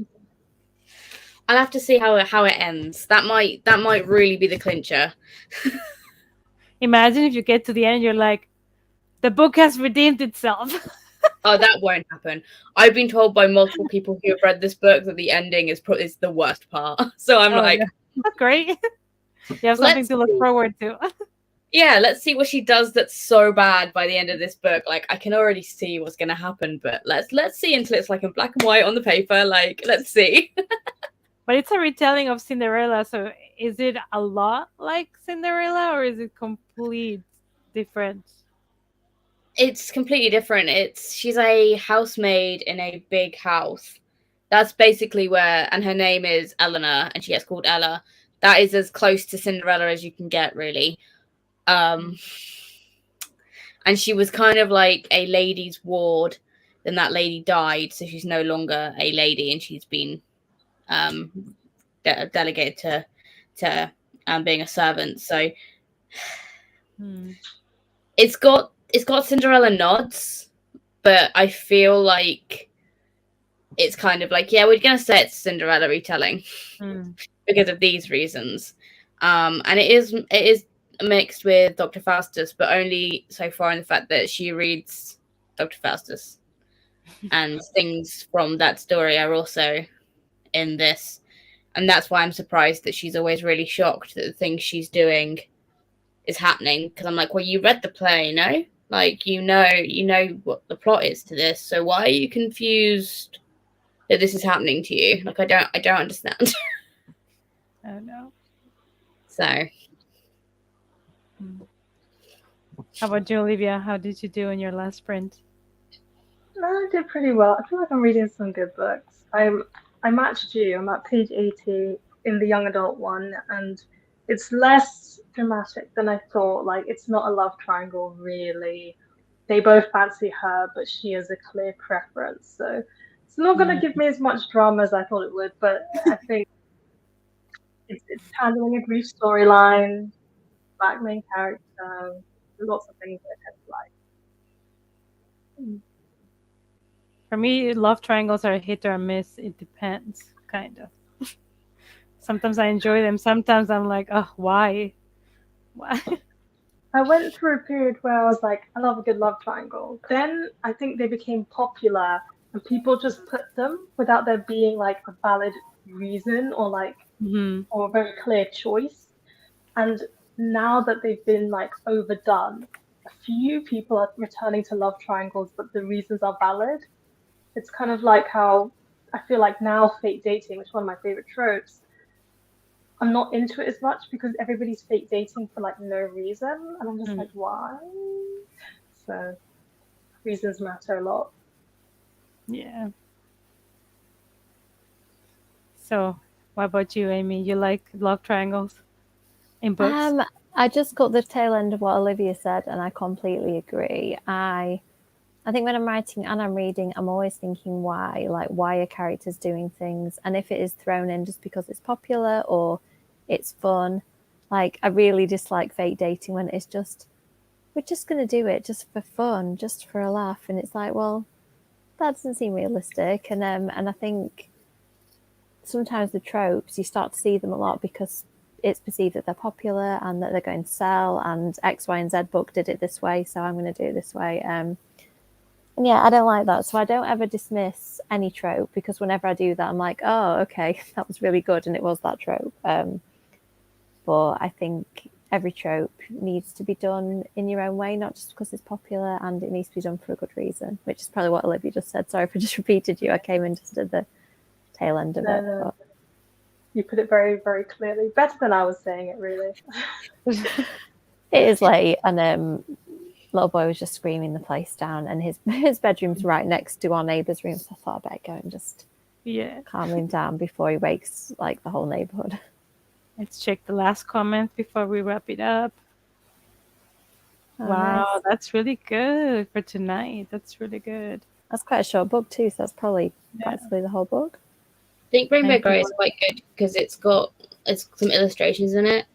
I'll have to see how it ends. That might really be the clincher. Imagine if you get to the end, you're like, the book has redeemed itself. Oh, that won't happen. I've been told by multiple people who have read this book that the ending is the worst part. So I'm like, yeah. Great. You have something to look forward to. Yeah, let's see what she does that's so bad by the end of this book. Like, I can already see what's going to happen, but let's see until it's like in black and white on the paper. Like, let's see. But it's a retelling of Cinderella, so is it a lot like Cinderella or is it completely different? It's completely different. She's a housemaid in a big house. That's basically where, and her name is Eleanor, and she gets called Ella. That is as close to Cinderella as you can get, really. And she was kind of like a lady's ward. Then that lady died, so she's no longer a lady, and she's been delegated to being a servant. So it's got Cinderella nods, but I feel like it's kind of like, yeah, we're gonna say it's Cinderella retelling because of these reasons. And it is mixed with Dr. Faustus, but only so far in the fact that she reads Dr. Faustus, and things from that story are also in this. And that's why I'm surprised that she's always really shocked that the things she's doing is happening. Because I'm like, well, you read the play, no? Like, you know what the plot is to this. So why are you confused that this is happening to you? Like, I don't understand. Oh no. So, how about you, Olivia? How did you do in your last sprint? I did pretty well. I feel like I'm reading some good books. I matched you. I'm at page 80 in the young adult one, and it's less dramatic than I thought. Like, it's not a love triangle, really. They both fancy her, but she has a clear preference. So it's not going to give me as much drama as I thought it would, but I think it's handling a brief storyline, black main character, lots of things that I tend to like. For me, love triangles are hit or miss. It depends, kind of. Sometimes I enjoy them. Sometimes I'm like, oh, why? Why? I went through a period where I was like, I love a good love triangle. Then I think they became popular and people just put them without there being like a valid reason or like or a very clear choice. And now that they've been like overdone, a few people are returning to love triangles, but the reasons are valid. It's kind of like how I feel like now fake dating, which is one of my favorite tropes, I'm not into it as much because everybody's fake dating for like no reason, and I'm just like, why? So reasons matter a lot. Yeah. So, what about you, Amy? You like love triangles in books? I just got the tail end of what Olivia said, and I completely agree. I think when I'm writing and I'm reading, I'm always thinking why. Like, why are characters doing things? And if it is thrown in just because it's popular or it's fun, like, I really dislike fake dating when it's just, we're just going to do it just for fun, just for a laugh. And it's like, well, that doesn't seem realistic. And I think sometimes the tropes, you start to see them a lot because it's perceived that they're popular and that they're going to sell, and X, Y, and Z book did it this way, so I'm going to do it this way. And yeah, I don't like that. So I don't ever dismiss any trope, because whenever I do that, I'm like, oh, okay, that was really good, and it was that trope. But I think every trope needs to be done in your own way, not just because it's popular, and it needs to be done for a good reason, which is probably what Olivia just said. Sorry if I just repeated you. I came in just at the tail end of it. But... You put it very, very clearly. Better than I was saying it, really. It is late, and little boy was just screaming the place down, and his bedroom's right next to our neighbour's room, so I thought I better go and just calm him down before he wakes like the whole neighbourhood. Let's check the last comment before we wrap it up. Wow, nice. That's really good for tonight. That's really good. That's quite a short book too, so that's probably practically the whole book. I think Rainbow Grey is quite good because it's some illustrations in it.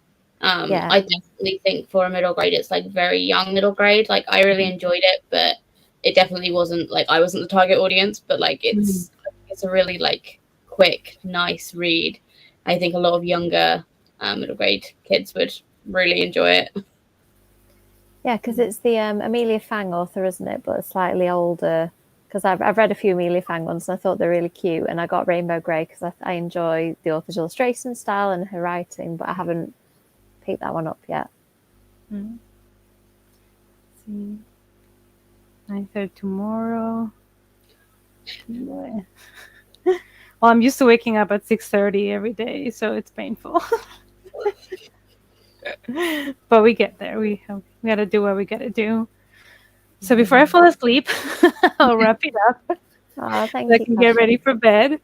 I definitely think for a middle grade, it's like very young middle grade. Like, I really enjoyed it, but it definitely wasn't like, I wasn't the target audience, but like it's a really like quick, nice read. I think a lot of younger middle grade kids would really enjoy it. Yeah, because it's the Amelia Fang author, isn't it? But slightly older. Because I've read a few Amelia Fang ones, and I thought they're really cute. And I got Rainbow Grey because I enjoy the author's illustration style and her writing, but I haven't picked that one up yet. Let's see. 9:30 tomorrow. Well, I'm used to waking up at 6:30 every day, so it's painful. But we get there. We gotta do what we gotta do. So before I fall asleep, I'll wrap it up. Oh, thank so you. I can get ready for bed.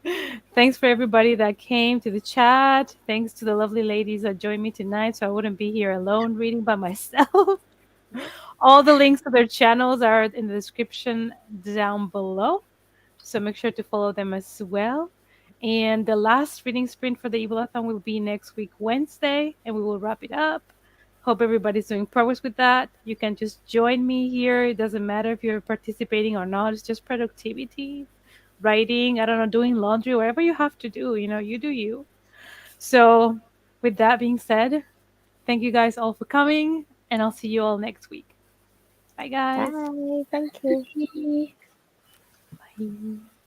Thanks for everybody that came to the chat. Thanks to the lovely ladies that joined me tonight, so I wouldn't be here alone reading by myself. All the links to their channels are in the description down below, so make sure to follow them as well. And the last reading sprint for the Evil-a-thon will be next week, Wednesday, and we will wrap it up. Hope everybody's doing progress with that. You can just join me here. It doesn't matter if you're participating or not. It's just productivity, writing, I don't know, doing laundry, whatever you have to do, you do you. So, with that being said, thank you guys all for coming, and I'll see you all next week. Bye, guys. Bye. Thank you. Bye.